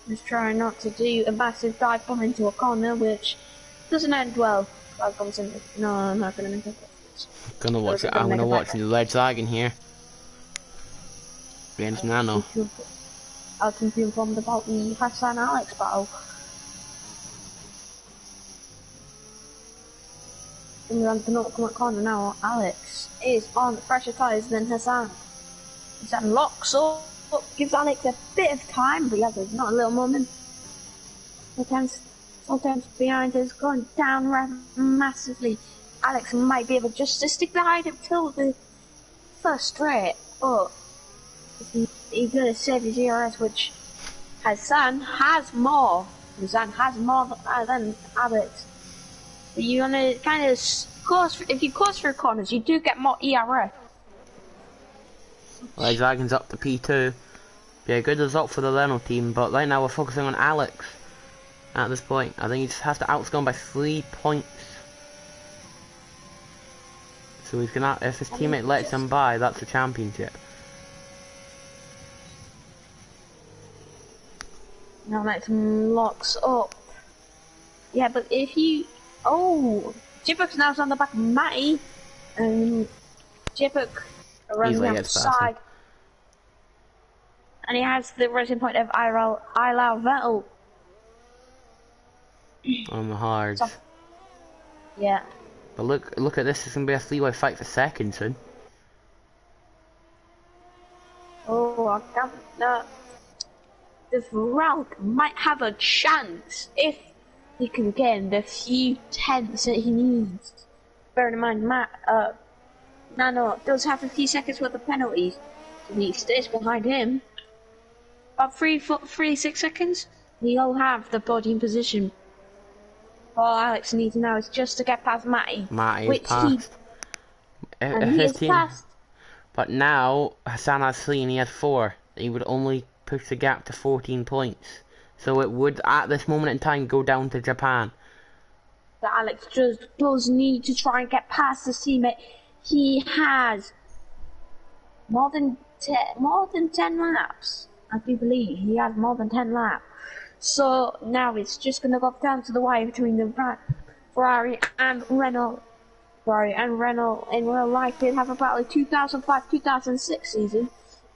just trying not to do a massive dive bomb into a corner, which doesn't end well. No, I'm not gonna make it. I'm gonna watch the Red Dragon here against Nano. I'll keep you informed about the Hassan Alex battle. In the penultimate corner now, Alex is on fresher tyres than Hassan. Hassan locks up, gives Alex a bit of time, but yeah, there's not a little moment. Sometimes behind is going down rather massively. Alex might be able just to stick behind him till the first straight, but he's going to save his ERS, which Hassan has more. Hassan has more than Alex. You want to kind of course, if you course through corners, you do get more ERS. Red Dragon's up to P2. Yeah, good result for the Renault team, but right now we're focusing on Alex at this point. I think he just has to outscore him by 3 points. So he's gonna, if his teammate lets him by, that's a championship. Now Alex locks up. Yeah, but if you... Oh! Jibbock's now on the back of Matty. And Jibbock around the outside. And he has the racing point of Ilau Vettel. On the hards. So, yeah. But look at this, it's gonna be a 3-way fight for second soon. Oh, I can't... This Ralph might have a chance if he can get the few tenths that he needs. Bearing in mind, Nano does have a few seconds worth of penalties. And he stays behind him. About 6 seconds, he'll have the podium position. All Alex needs now is just to get past Matty. Matty is passed. And he is passed. But now, Hassan has 3 and he has 4. He would only push the gap to 14 points. So it would, at this moment in time, go down to Japan. But Alex just does need to try and get past his teammate. He has more than 10 laps. I do believe he has more than 10 laps. So now it's just going to go down to the wire between the Ferrari and Renault. Ferrari and Renault in real life did have a battle in 2005-2006 season.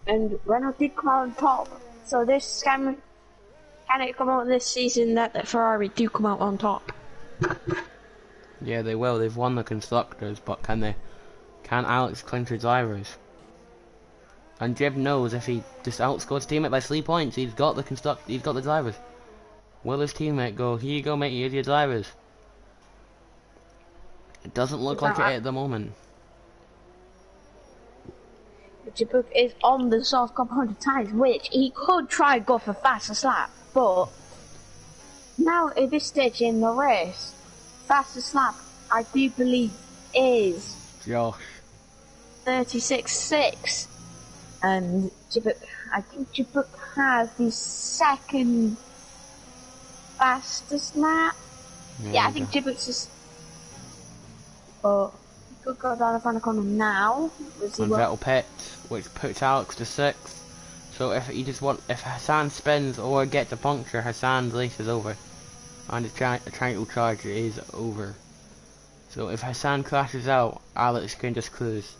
and Renault did come out on top. So this can it come out this season that the Ferrari do come out on top? Yeah, they will. They've won the constructors, but can they? Can Alex clinch the drivers? And Jib knows if he just outscores his teammate by 3 points, he's got the drivers. Will his teammate go, here you go mate, here's your drivers? It doesn't look like it at the moment. Jibuk is on the soft compounded tyres, which he could try and go for fastest lap, but now at this stage in the race, fastest lap I do believe is Josh 36.6. And I think Jibuk has the second fastest lap. Yeah, I think Jibuk's just. But he could go down the front corner now. And Vettel pits, which puts Alex to 6th. So if Hassan spins or gets a puncture, Hassan's race is over, and the title charge is over. So if Hassan crashes out, Alex can just cruise,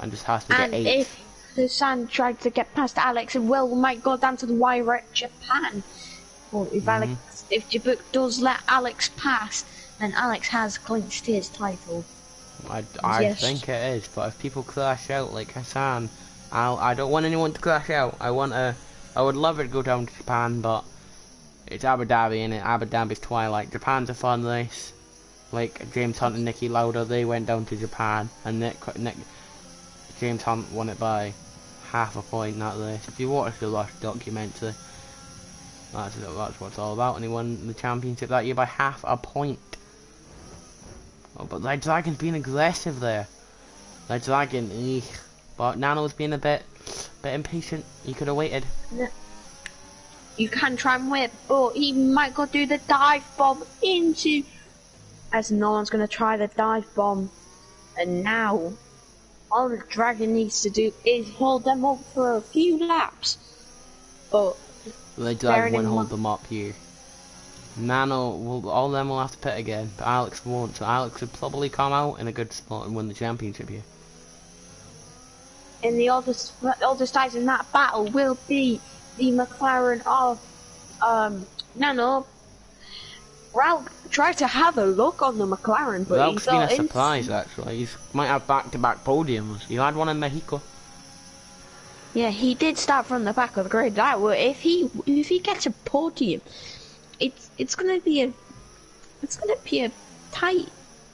and just has to get 8th. If Hassan tried to get past Alex, and might go down to the wire at Japan. Or if if Jibuk does let Alex pass, then Alex has clinched his title. I think it is, but if people crash out like Hassan, I don't want anyone to crash out. I would love it to go down to Japan, but it's Abu Dhabi, and Abu Dhabi's twilight. Japan's a fun race. Like James Hunt and Nicky Lauda, they went down to Japan, and James Hunt won it by half a point in that race. If you watch the Rush documentary, that's what it's all about, and he won the championship that year by half a point. Oh, but Red Dragon's being aggressive there. Red Dragon, but Nano's being a bit impatient. He could have waited. No. You can try and wait, but he might go do the dive bomb into. As no one's going to try the dive bomb, and now all the Dragon needs to do is hold them up for a few laps. But Red Dragon won't hold them up here. Nano all of them will have to pit again, but Alex won't. So Alex would probably come out in a good spot and win the championship here. And the oldest guys in that battle will be the McLaren of Nano. Ralph tried to have a look on the McLaren, but Ralph's been a surprise actually. He might have back-to-back podiums. He had one in Mexico. Yeah, he did start from the back of the grid. That way, if he gets a podium, it's gonna be a tight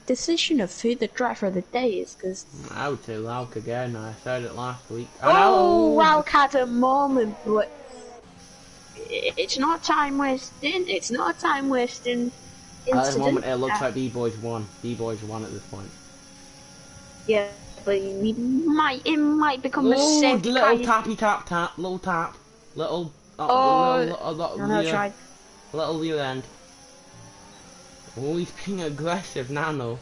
decision of who the driver of the day is. Because I would say Ralph again. I said it last week. Ralph had a moment, but it's not time wasting. It's not time wasting. At this moment, it looks like B-Boys won. B-Boys won at this point. Yeah, but it might become a safety car. Little tappy tap, little tap, little. Little rear end. Oh, he's being aggressive, Nano.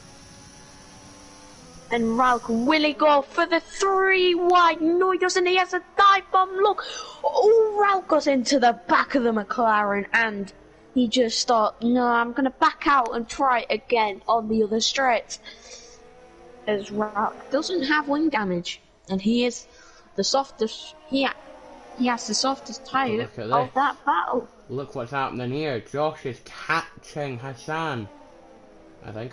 And Ralph, will he go for the 3 wide? No, he doesn't. He has a dive bomb. Look. Oh, Ralph goes into the back of the McLaren, and he just thought, no, I'm going to back out and try it again on the other straight. As Ralph doesn't have wing damage, and he is the softest. He has the softest tyre of that battle. Look what's happening here. Josh is catching Hassan. I think.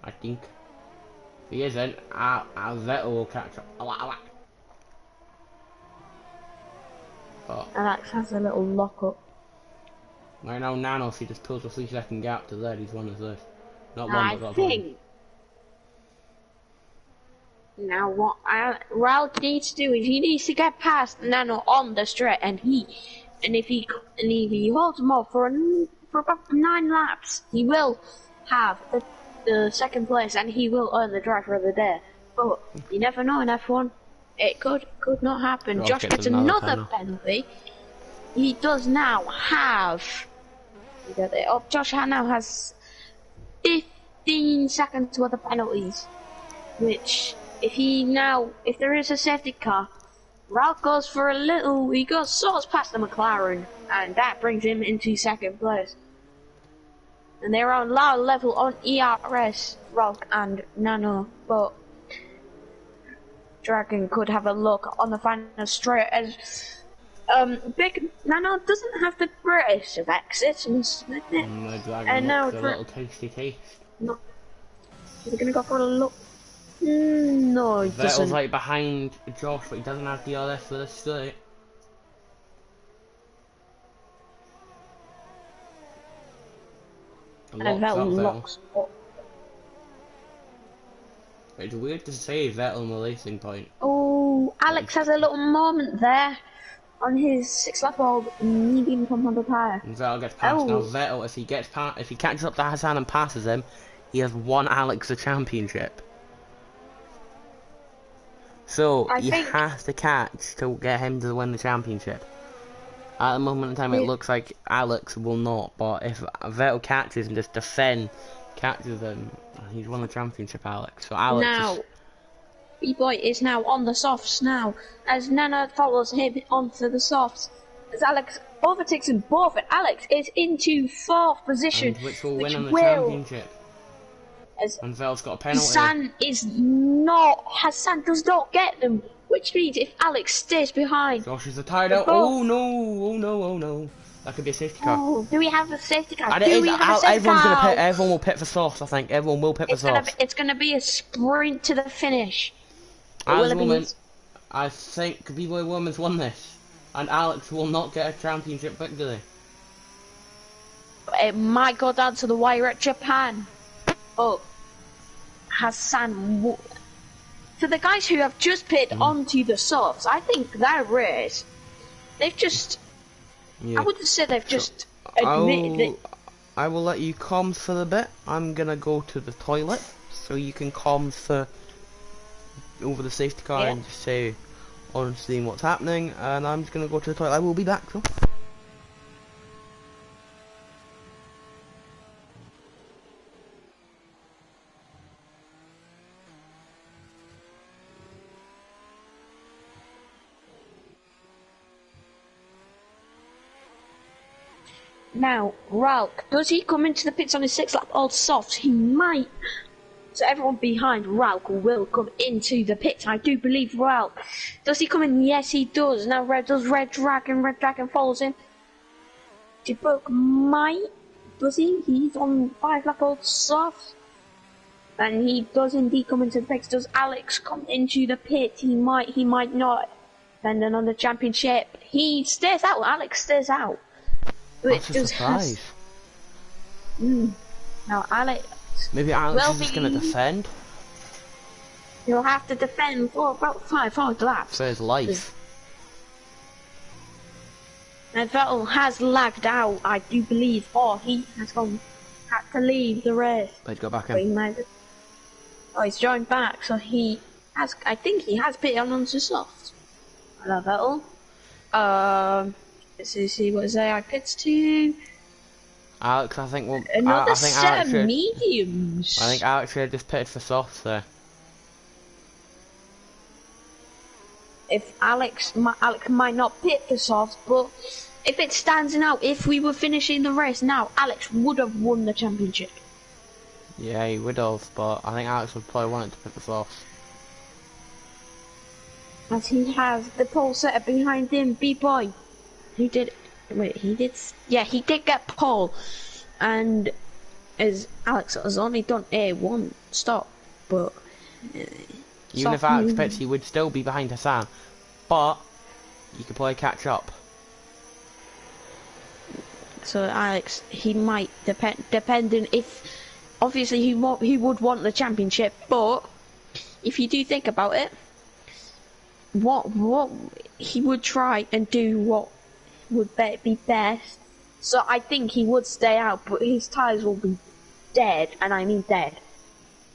If he isn't, Vettel will catch up. But Alex has a little lock up. Right now, Nano, if he just pulls a 3-second gap to that, he's won his race. Not one, I but think. Now what Ralph needs to do is he needs to get past Nano on the straight, and if he holds him off for about 9 laps, he will have the second place, and he will earn the driver of the day. But you never know in F1. It could not happen. Josh gets another penalty. He does now have. Josh now has 15 seconds worth of penalties, which if there is a safety car, Ralph goes for a little. He sorts past the McLaren, and that brings him into second place. And they're on low level on ERS, Ralph and Nano, but Dragon could have a look on the final straight as Big Nano doesn't have the greatest of exits, must admit. The Dragon And now looks a little tasty taste. No. Is he gonna go for a look? No, he Vettel's doesn't. right behind Josh, but he doesn't have DRS for this straight. And Vettel locks up. It's weird to say Vettel on the racing point. Oh, Alex has a little moment there on his 6 lap old medium compound tyre. And Vettel gets past. Now Vettel, if he catches up to Hassan and passes him, he has won Alex the championship. So he has to catch to get him to win the championship. At the moment in time, it looks like Alex will not. But if Vettel catches and just catches him, he's won the championship, Alex. So Alex now, B-Boy is now on the softs now, as Nana follows him onto the softs. As Alex overtakes them both, and Alex is into 4th position. And which will win on the championship. And Vettel's got a penalty. Hassan does not get them, which means if Alex stays behind. Josh is a tied out. Oh no, oh no, oh no. That could be a safety car. Oh, do we have a safety car? And everyone will pit for softs, I think. Everyone will pit for softs. It's going to be a sprint to the finish. At the moment, I think B-Boy Woman's won this. And Alex will not get a championship victory. It might go down to the wire at Japan. But Hassan... For the guys who have just pitted onto the softs, I think that race, they've just... Yeah. I wouldn't say they've just admitted it. I will let you comms for a bit. I'm gonna go to the toilet, so you can comms for over the safety car and just say on seeing what's happening. And I'm just gonna go to the toilet. I will be back though. Now, Ralk, does he come into the pits on his 6 lap old softs? He might. So everyone behind Ralk will come into the pits. I do believe Ralk. Does he come in? Yes, he does. Now Red Dragon follows him. Debug might. Does he? He's on 5 lap old softs. And he does indeed come into the pits. Does Alex come into the pit? He might not. Depending on the championship. He stays out. Alex stays out. That's a surprise. Now Alex... Maybe Alex is just going to defend? He'll have to defend for about 5 hard laps. For his life. And Vettel has lagged out, I do believe, or he has had to leave the race. Let's go back in. Oh, he's joined back, so I think he has pitted onto soft. Hello, Vettel. Let's see what AI pits to. Alex, I think another set of mediums. I think Alex should have just pitted for softs there. If Alex might not pit for softs, but if it stands out, if we were finishing the race now, Alex would have won the championship. Yeah, he would have, but I think Alex would probably want it to pit for softs. As he has the pole setter behind him, B-Boy. He did get pole, and as Alex has only done one stop, but even if Alex pits, he would still be behind Hassan, but you could probably catch up. So Alex, he might depending if obviously he would want the championship, but if you do think about it, what he would try and do what would be best. So I think he would stay out, but his tyres will be dead, and I mean dead.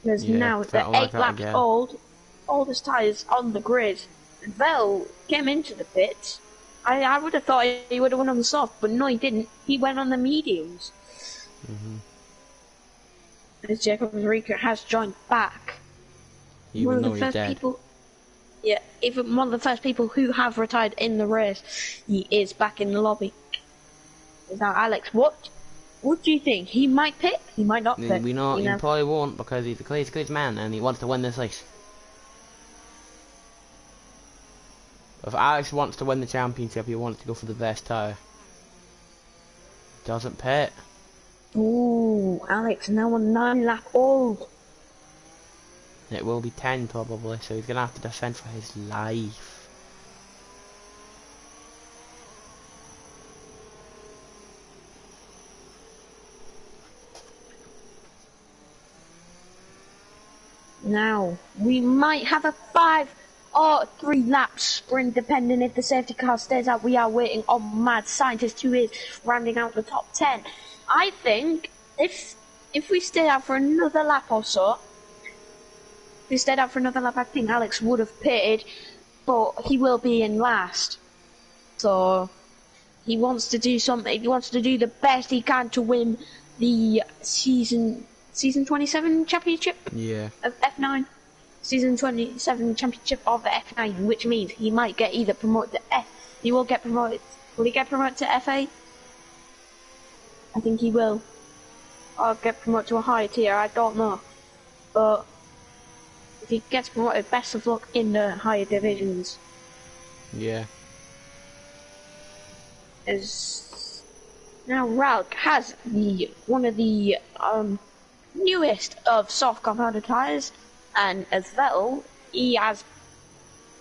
Because now they're 8 laps old, oldest tyres on the grid. And Vettel came into the pits. I would have thought he would have won on the soft, but no, he didn't. He went on the mediums. As Jacob Rica has joined back. Even though he's dead. Yeah, even one of the first people who have retired in the race, he is back in the lobby. Now, Alex, what do you think? He might pit, he might not pit. He probably won't, because he's a crazy man and he wants to win this race. If Alex wants to win the championship, he wants to go for the best tire. Doesn't pit. Ooh, Alex now a 9-lap old. It will be 10 probably, so he's gonna have to defend for his life. Now, we might have a 5 or 3 lap sprint depending if the safety car stays out. We are waiting on Mad Scientist who is rounding out the top 10. I think if we stay out for another lap or so, I think Alex would have pitted, but he will be in last. So he wants to do something. He wants to do the best he can to win the season 27 championship. Yeah. Of F9. Season 27 championship of the F9, which means he might get either promoted to F. He will get promoted. Will he get promoted to FA? I think he will. Or get promoted to a higher tier. I don't know. But if he gets promoted, best of luck in the higher divisions. Yeah. As now Ralk has one of the newest of soft compounded tyres, and as well, he has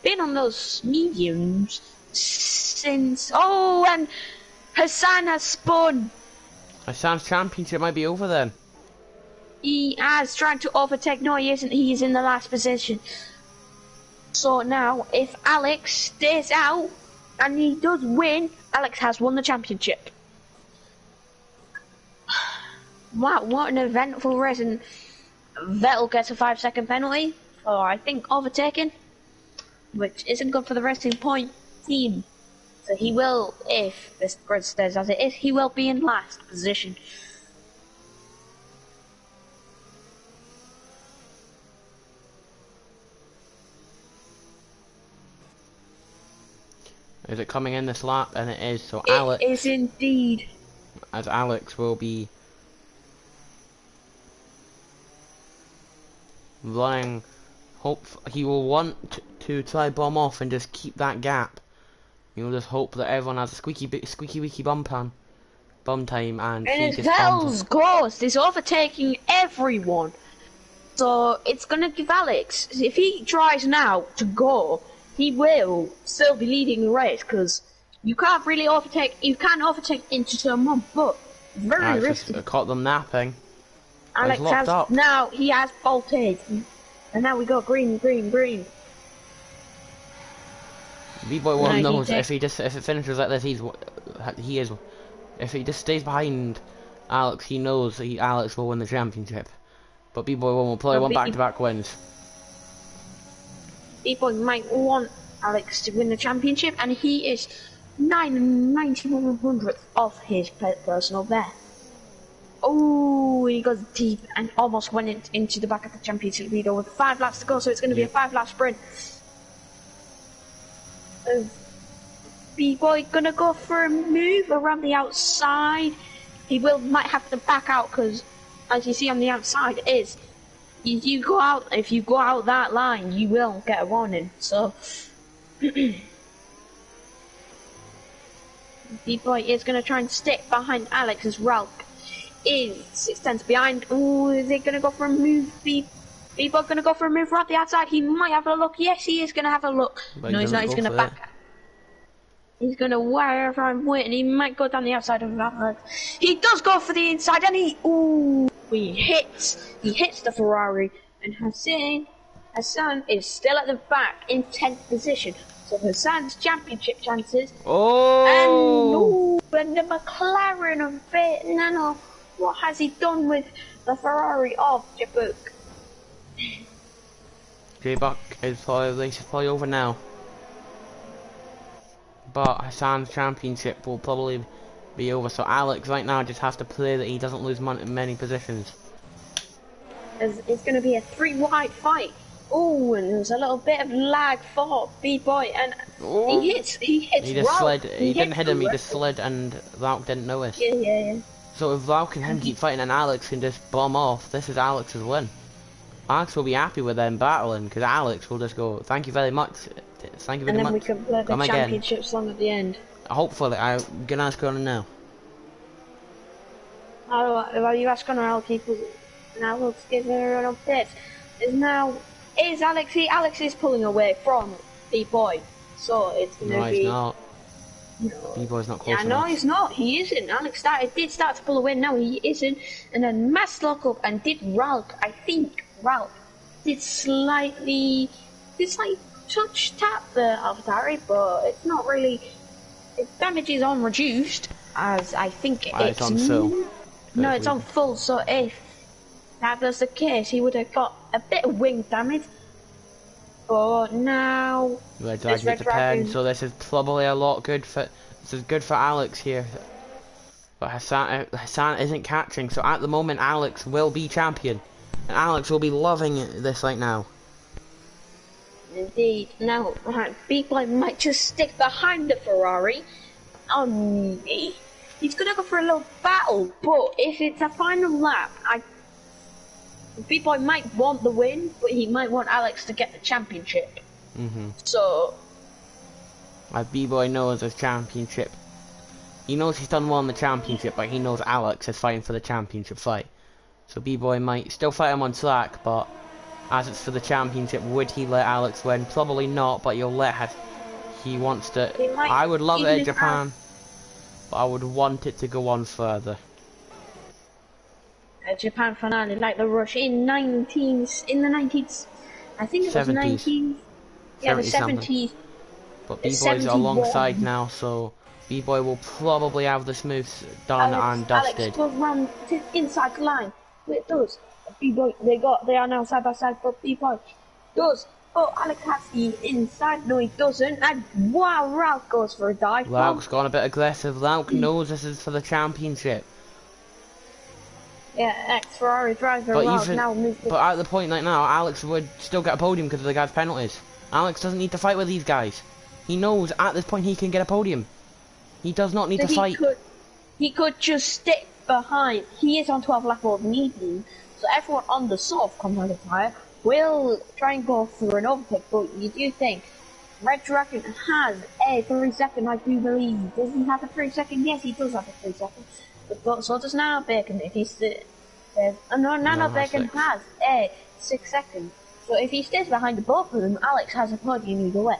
been on those mediums since. Oh, and Hassan has spun. Hassan's championship might be over then. He has tried to overtake. No, he isn't. He is in the last position. So now, if Alex stays out and he does win, Alex has won the championship. Wow, what an eventful race. And Vettel gets a 5-second penalty for, I think, overtaking, which isn't good for the Racing Point team. So he will, if this grid stays as it is, he will be in last position. Is it coming in this lap? And it is, so It Alex... is indeed. As Alex will be running, he will want to try bomb off and just keep that gap. You'll just hope that everyone has a squeaky wiki bum time, and he And just Vettel's Ghost is overtaking everyone. So it's gonna give Alex, if he tries now to go, he will still be leading the race, because you can't really overtake, you can overtake into turn 1, but it's very risky. Just caught them napping. Alex has, up. now he has bolted, and now we go green. B-Boy one knows if it finishes like this, if he just stays behind Alex, he knows that Alex will win the championship. But B-Boy one will probably want back-to-back wins. B-Boy might want Alex to win the championship, and he is 9/9100th of his personal best. Oh, he goes deep and almost went into the back of the championship leader with 5 laps to go, so it's going to be a 5-lap sprint. B-Boy gonna go for a move around the outside. He might have to back out, because as you see on the outside is, if you go out that line, you will get a warning. So B-Boy is gonna try and stick behind Alex as Ralk is 6/10 behind. Ooh, is he gonna go for a move? B-Boy gonna go for a move right the outside. He might have a look. Yes, he is gonna have a look. But no, he's not. He's gonna back. He's gonna wherever I'm waiting. He might go down the outside of that. He does go for the inside, and he hits the Ferrari, and Hassan is still at the back in 10th position. So Hassan's championship chances. Oh! And the McLaren of Nano. What has he done with the Ferrari of Jabuk? J-Buck is probably over now. But Hassan's championship will probably be over, so Alex right now just has to play that he doesn't lose many positions. It's going to be a 3-wide fight. Oh, and there's a little bit of lag for B-Boy, and he hits He just Ralph. slid. He didn't hit him. He just slid, and Valk didn't notice. Yeah. So if Valk and him keep fighting, and Alex can just bomb off, this is Alex's win. Alex will be happy with them battling, because Alex will just go, "Thank you very much, Thank you And very then we much. can play the Come again. championship song at the end. Hopefully, I'm gonna ask her now. Well, you ask on our people. Now let's give her an update. Is Alex is pulling away from B-Boy. So it's gonna No, be... he's not. No. B-Boy's not close Yeah, enough. no, he's not. He isn't. Alex did start to pull away. No, he isn't. And then mass lock up and did Ralph. I think Ralph did slightly touch tap the Avatari, but it's not really. Its damage is on reduced, as I think It's on full. No, it's on full. So if that was the case, he would have got a bit of wing damage. But now Red Dragon gets a pen, so this is probably a lot good for. This is good for Alex here. But Hassan isn't catching, so at the moment Alex will be champion. And Alex will be loving this right now. Indeed. Now, B-Boy might just stick behind the Ferrari. He's gonna go for a little battle, but if it's a final lap, B-Boy might want the win, but he might want Alex to get the championship. So... B-Boy knows his championship. He knows he's done well in the championship, but he knows Alex is fighting for the championship fight. So B-Boy might still fight him on slack, but as it's for the championship, would he let Alex win? Probably not, but he'll let he wants to. I would love it in Japan, but I would want it to go on further. A Japan finale like the Rush in the 19s. I think it was 19. Yeah, the 70s. But B-Boy's alongside now, so B-Boy will probably have this move done and dusted. Alex goes round to inside the line. It does. B-Boy, they are now side by side, but B-Boy does. Oh, Alex has the inside. No, he doesn't. And wow, Ralph goes for a dive. Ralph's gone a bit aggressive. Ralph knows this is for the championship. Yeah, ex-Ferrari driver Ralph now moves. But at the point right now, Alex would still get a podium because of the guy's penalties. Alex doesn't need to fight with these guys. He knows at this point he can get a podium. He does not need to fight. He could just stick behind. He is on 12 lap more than he do. So everyone on the soft compound tire will try and go for an overtake. But you do think Red Dragon has a 3-second, I do believe. Does he have a 3-second? Yes, he does have a 3-second. But so does Nano Bacon. If he's Nano Bacon has a 6-second. So if he stays behind the both of them, Alex has a podium either way.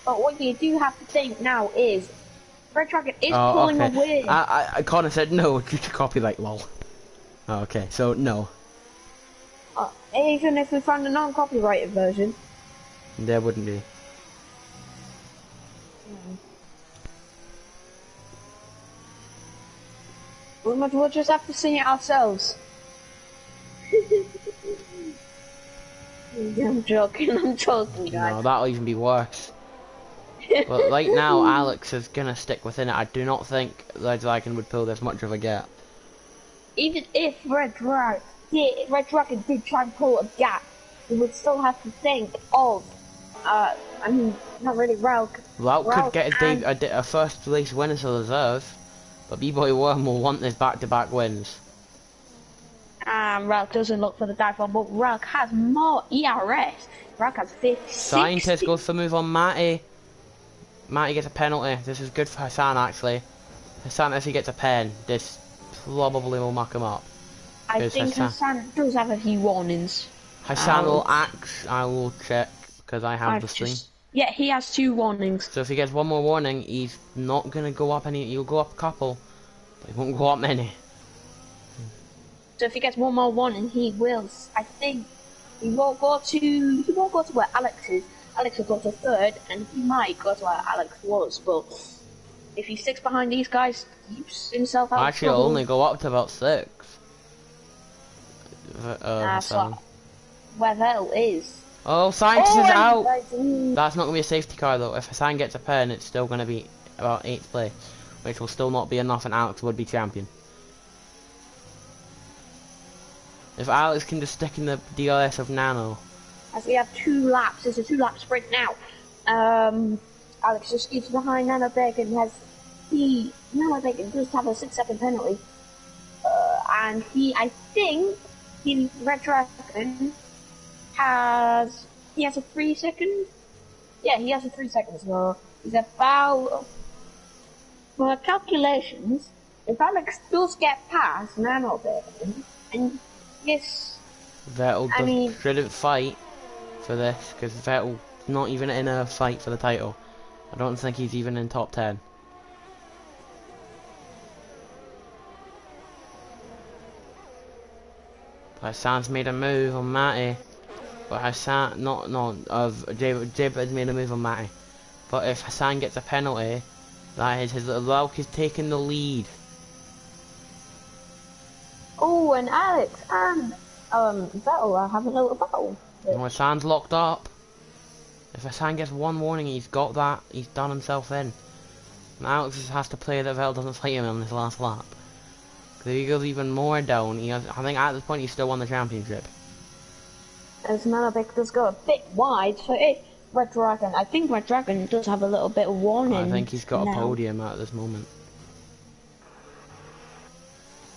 But what you do have to think now is Red Dragon is pulling away. I kind of said no due to copyright, lol. Okay, so no. Even if we found a non-copyrighted version, there wouldn't be. We'll just have to sing it ourselves. I'm joking, guys. No, that'll even be worse. But right now, Alex is gonna stick within it. I do not think Red Dragon would pull this much of a gap. Even if Red Dragon did try and pull a gap, we would still have to think of, I mean, not really Ralph. Ralph could get a first place win as a reserve, but B-Boy Worm will want his back-to-back wins. Ralph doesn't look for the dive bomb, but Ralph has more ERS. Ralph has 50. Scientist goes for move on Matty. Matty gets a penalty. This is good for Hassan, actually. Hassan, if he gets a pen, this probably will muck him up. I think Hassan does have a few warnings. Hassan will act. I will check, because I have the stream. Yeah, he has 2 warnings. So if he gets one more warning, he's not going to go up any. He'll go up a couple, but he won't go up many. So if he gets one more warning, he will. I think he won't go to where Alex is. Alex will go to 3rd, and he might go to where Alex was. But if he sticks behind these guys, keeps himself out. Actually, he'll only go up to about 6. So where Vettel is. Oh, Scientist is out. That's not going to be a safety car though. If Hassan gets a pen, it's still going to be about 8th place, which will still not be enough, and Alex would be champion. If Alex can just stick in the DRS of Nano. As we have 2 laps, it's a 2-lap sprint now. Alex just keeps behind Nano Bacon. Nano Bacon does have a 6-second penalty. And I think, Red Dragon he has a 3-second. Yeah, he has a 3 seconds. So he's about. For calculations, if Alex does get past Nano Bacon, and yes, Vettel shouldn't fight for this because Vettel's not even in a fight for the title. I don't think he's even in top 10. Hassan's made a move on Matty. But Hassan, Jib has made a move on Matty. But if Hassan gets a penalty, that is his little Lauk is taking the lead. Oh, and Alex and Vettel are having a little battle. And Hassan's locked up. If Hassan gets one warning, he's got that. He's done himself in. And Alex just has to play that Vettel doesn't fight him on this last lap. Because if he goes even more down, I think at this point he still won the championship. As Nanobek does go a bit wide for it. Red Dragon. I think Red Dragon does have a little bit of warning. I think he's got now. a podium at this moment.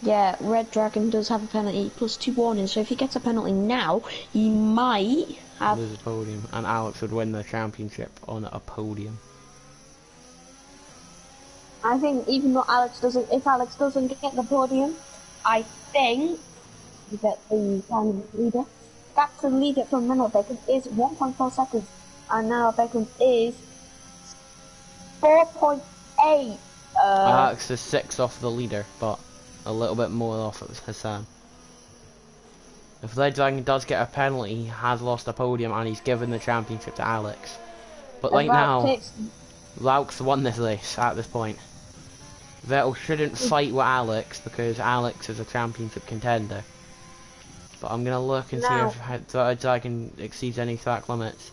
Yeah, Red Dragon does have a penalty plus 2 warnings. So if he gets a penalty now, he might have lose a podium, and Alex would win the championship on a podium. I think even though if Alex doesn't get the podium, I think you get the time leader. That's the leader from Nano Bacon is 1.4 seconds, and Nano Bacon is 4.8. Alex is 6 off the leader, but a little bit more off of Hassan. If Red Dragon does get a penalty, he has lost a podium and he's given the championship to Alex. But right now, Lauk's won this race at this point. Vettel shouldn't fight with Alex because Alex is a championship contender. But I'm gonna look and see if Red Dragon exceeds any track limits.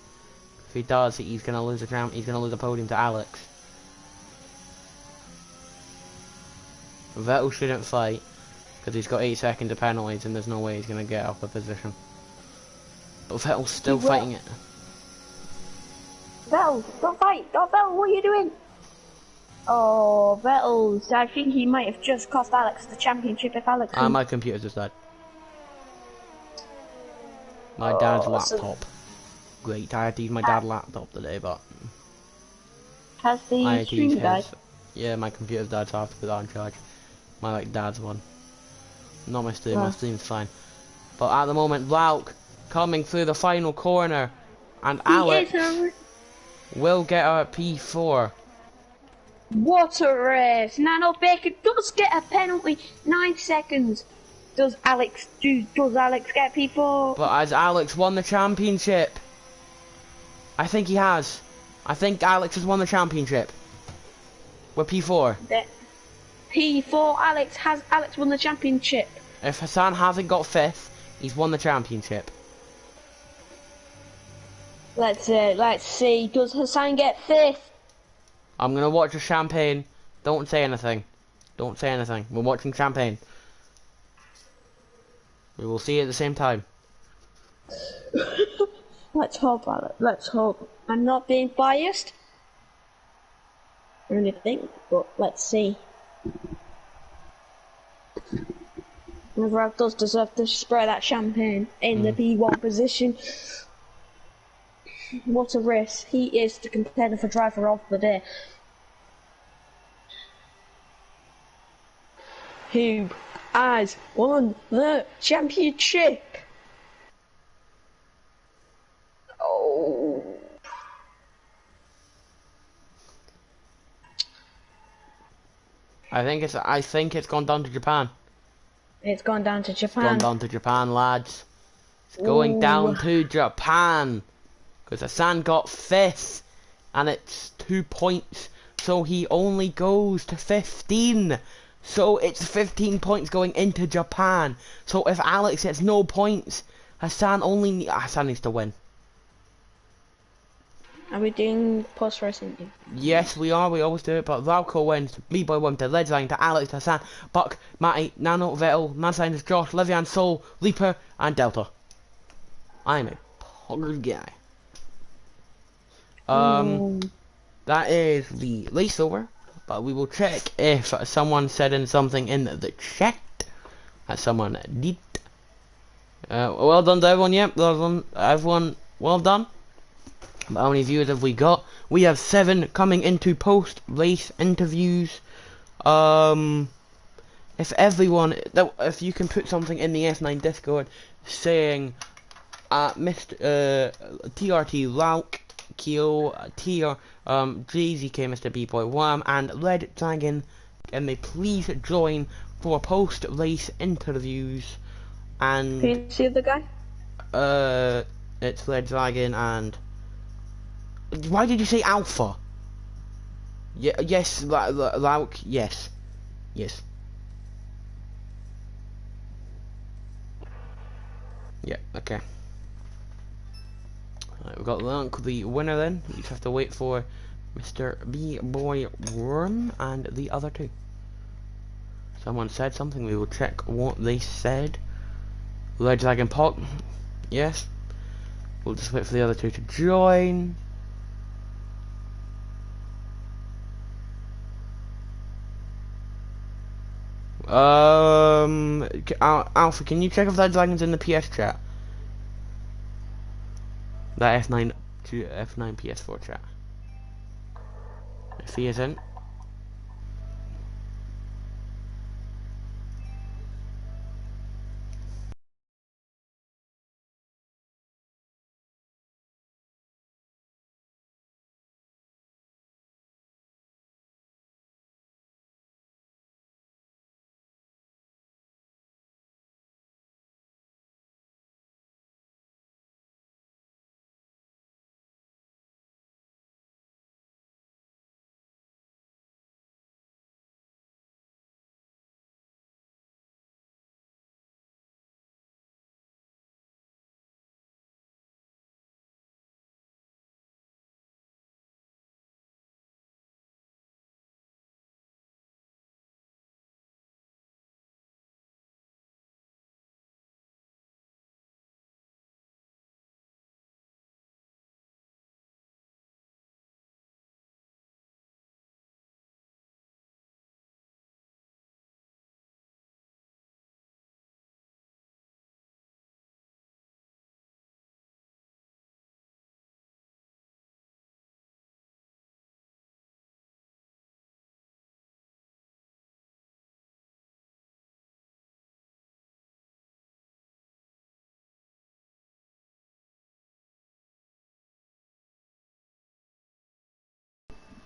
If he does, he's gonna lose a podium to Alex. Vettel shouldn't fight because he's got 8 seconds of penalties and there's no way he's gonna get up a position. But Vettel's still fighting it. Vettel, don't fight! Don't Vettel, what are you doing? Oh, Vettel, I think he might have just cost Alex the championship if Alex... my computer just died. My dad's laptop. Great, I had to use my dad's laptop today, but... Has the stream died? Yeah, my computer's died, so I have to put that on charge. My dad's one. Not my stream, my stream's fine. But at the moment, Lauk coming through the final corner, and Alex will get a P4. What a race! Nano Bacon does get a penalty, 9 seconds. Does Alex get P4? But has Alex won the championship? I think he has. I think Alex has won the championship. With P4. P4, Alex won the championship. If Hassan hasn't got 5th, he's won the championship. Let's see. Does Hassan get 5th? I'm gonna watch the champagne. Don't say anything. Don't say anything. We're watching champagne. We will see at the same time. Let's hope, Alex. Let's hope. I'm not being biased or anything, but let's see. Navarro does deserve to spray that champagne in the P1 position. What a race. He is the contender for driver of the day. Who has won the championship? Oh. I think it's gone down to Japan. It's gone down to Japan. It's gone down to Japan, lads. It's going down to Japan. Because Hassan got 5th. And it's 2 points. So he only goes to 15. So it's 15 points going into Japan. So if Alex gets no points, Hassan needs to win. Are we doing post-racing? Yes, we are. We always do it. But Valco wins. Me by 1 to Red Line to Alex, to Hassan, Buck, Matty, Nano, Vettel, Mansign, Josh, Livian, Soul, Leaper, and Delta. I'm a pog guy. That is the race over. But we will check if someone said in something in the chat. Someone did. Well done to everyone. Yep, well done. Everyone, well done. How many viewers have we got? We have 7 coming into post-race interviews. If everyone, if you can put something in the F9 Discord saying, Mr. TRT Lauk, Kyo, JZK, Mr. B-Boy Worm, and Red Dragon, can they please join for post-race interviews? And can you see the guy? It's Red Dragon and. Why did you say Alpha? Yeah, yes, Lauk, yes, yes. Yeah, okay. Right, we've got Lauk, the winner then. We just have to wait for Mr. B-Boy Worm and the other 2. Someone said something, we will check what they said. Red Dragon Pot, yes. We'll just wait for the other 2 to join. Alpha, can you check if that dragon's in the PS chat? That F9 to F9 PS4 chat. If he isn't,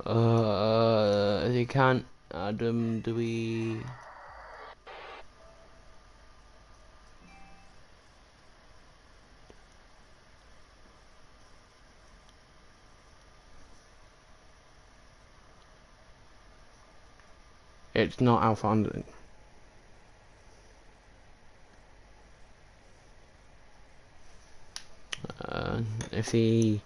you can't Adam, do we? It's not Alpha Under. If he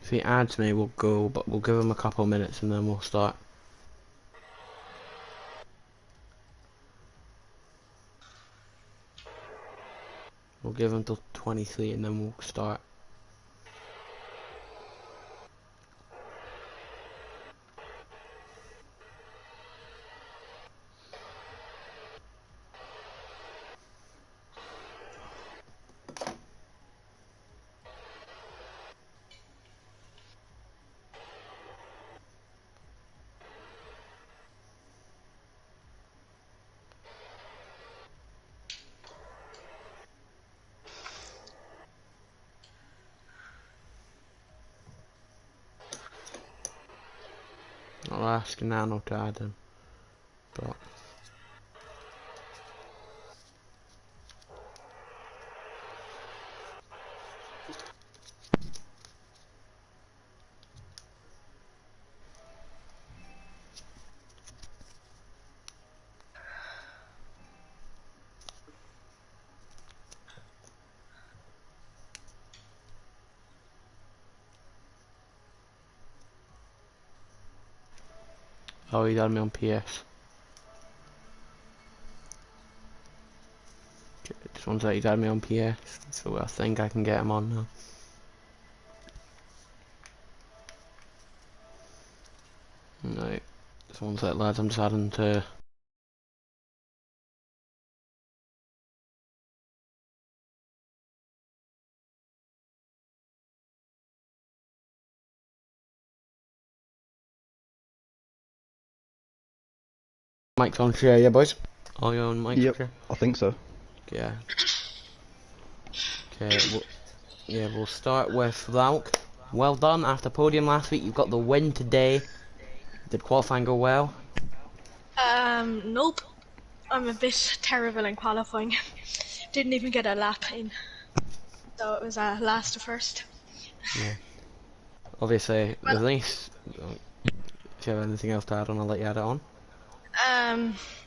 if he adds me, we'll go, but we'll give him a couple minutes and then we'll start. We'll give him till 23 and then we'll start. I'll ask Nano to add him, but oh, he had me on PS. This one's that he's had me on PS, so I think I can get him on now. So one sec, lads, I'm just adding to... Mic's on share, yeah, boys? All your own mic Yep, share? I think so. Yeah. Okay, we'll start with Lauk. Well done, after podium last week, you've got the win today. Did qualifying go well? Nope. I'm a bit terrible in qualifying. Didn't even get a lap in. So it was last to first. Yeah. Obviously, the race... If you have anything else to add on, I'll let you add it on.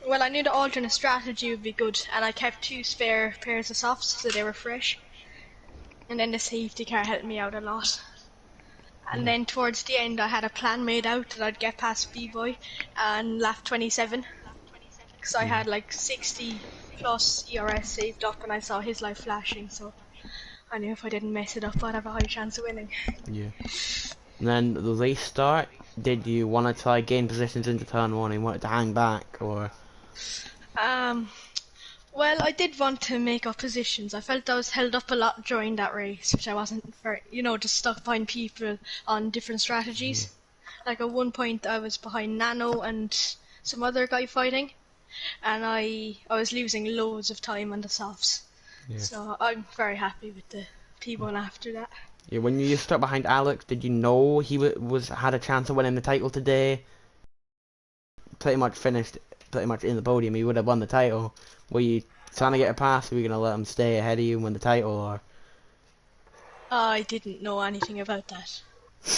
Well, I knew the alternate strategy would be good, and I kept 2 spare pairs of softs, so they were fresh. And then the safety car helped me out a lot. And then towards the end, I had a plan made out that I'd get past B-Boy and lap 27. Because I had like 60 plus ERS saved up, and I saw his light flashing, so I knew if I didn't mess it up, I'd have a high chance of winning. Yeah. And then the race start, did you want to try gain positions into turn 1 and wanted to hang back, or...? Well, I did want to make up positions. I felt I was held up a lot during that race, which I wasn't very, just stuck behind people on different strategies. Like at one point I was behind Nano and some other guy fighting, and I was losing loads of time on the softs. Yeah. So I'm very happy with the P1 after that. Yeah, when you stuck behind Alex, did you know he had a chance of winning the title today? Pretty much finished in the podium, he would have won the title. Were you trying to get a pass, or were you going to let him stay ahead of you and win the title, or...? I didn't know anything about that.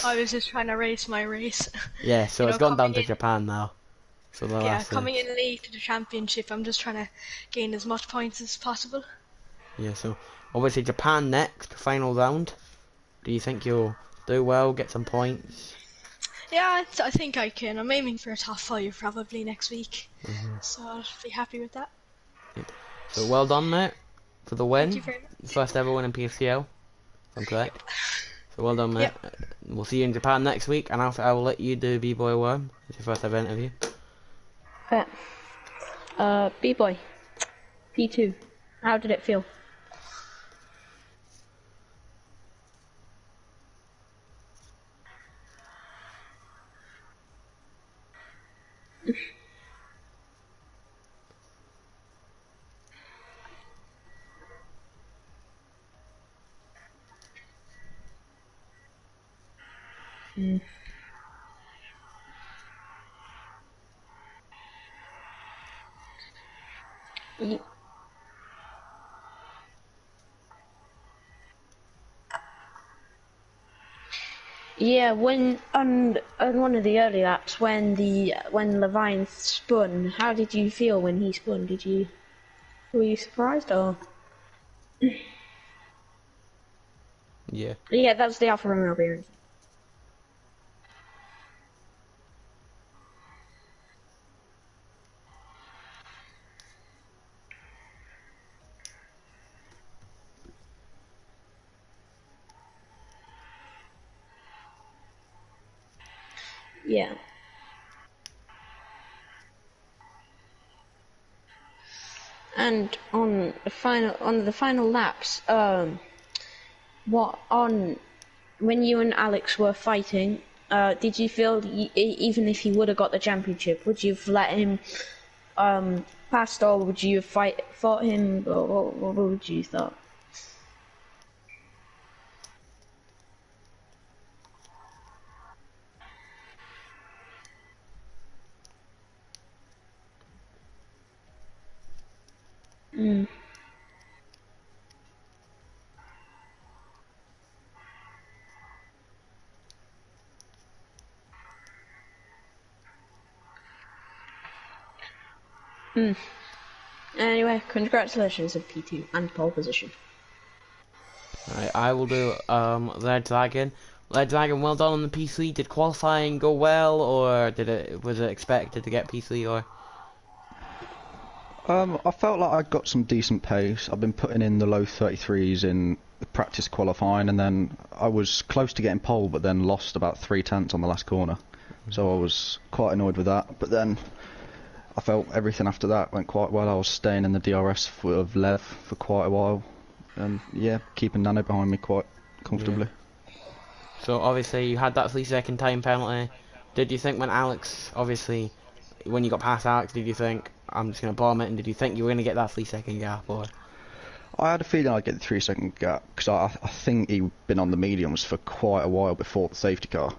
I was just trying to race my race. Yeah, so it's gone down to Japan now. So coming in late to the championship, I'm just trying to gain as much points as possible. Yeah, so obviously Japan next, final round. Do you think you'll do well, get some points? Yeah, I think I can. I'm aiming for a top 5 probably next week. So I'll be happy with that. Yep. So well done, mate, for the win. Thank you very much. First ever win in PSGL. I'm correct. Yep. So well done, mate. Yep. We'll see you in Japan next week, and I will let you do B-Boy Worm. It's your first ever interview. B-Boy. P2. How did it feel? Yeah, when on one of the early laps, when Levine spun, how did you feel when he spun? Were you surprised or? Yeah. Yeah, that's the Alfa Romeo appearance. Yeah. And on the final laps, when you and Alex were fighting, did you feel even if he would have got the championship, would you have let him past, or would you have fought him, or what would you thought? Anyway, congratulations on P2 and pole position. Right, I will do Red Dragon. Red Dragon, well done on the P3. Did qualifying go well, or was it expected to get P3, or? I felt like I got some decent pace. I've been putting in the low 33s in the practice qualifying, and then I was close to getting pole, but then lost about 3 tenths on the last corner. So I was quite annoyed with that. But then I felt everything after that went quite well. I was staying in the DRS of Lev for quite a while. And yeah, keeping Nano behind me quite comfortably. Yeah. So obviously you had that 3-second time penalty. Did you think when Alex, obviously, when you got past Alex, did you think, I'm just going to bomb it, and did you think you were going to get that 3-second gap, or? I had a feeling I'd get the 3-second gap, because I think he'd been on the mediums for quite a while before the safety car.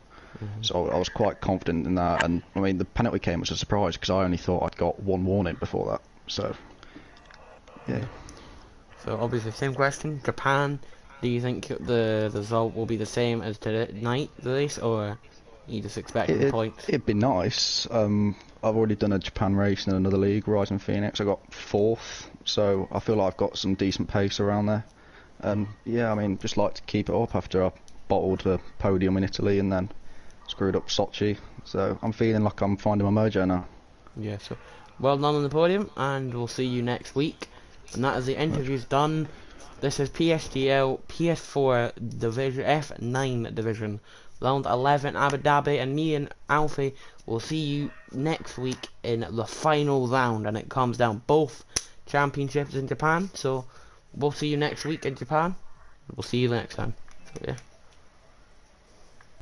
So I was quite confident in that, and I mean the penalty came as a surprise, because I only thought I'd got one warning before that, so yeah. So obviously same question, Japan, do you think the result will be the same as tonight, the race, or you just expecting points? It'd be nice. I've already done a Japan race in another league, Rising Phoenix. I got 4th, so I feel like I've got some decent pace around there. And yeah, I mean, just like to keep it up after I bottled a podium in Italy and then screwed up Sochi. So I'm feeling like I'm finding my mojo now. Yeah, so well done on the podium, and we'll see you next week. And that is the interviews done. This is PSGL PS4 Division F9 Division. Round 11 Abu Dhabi, and me and Alfie will see you next week in the final round, and it comes down both championships in Japan. So we'll see you next week in Japan. We'll see you next time. So, yeah.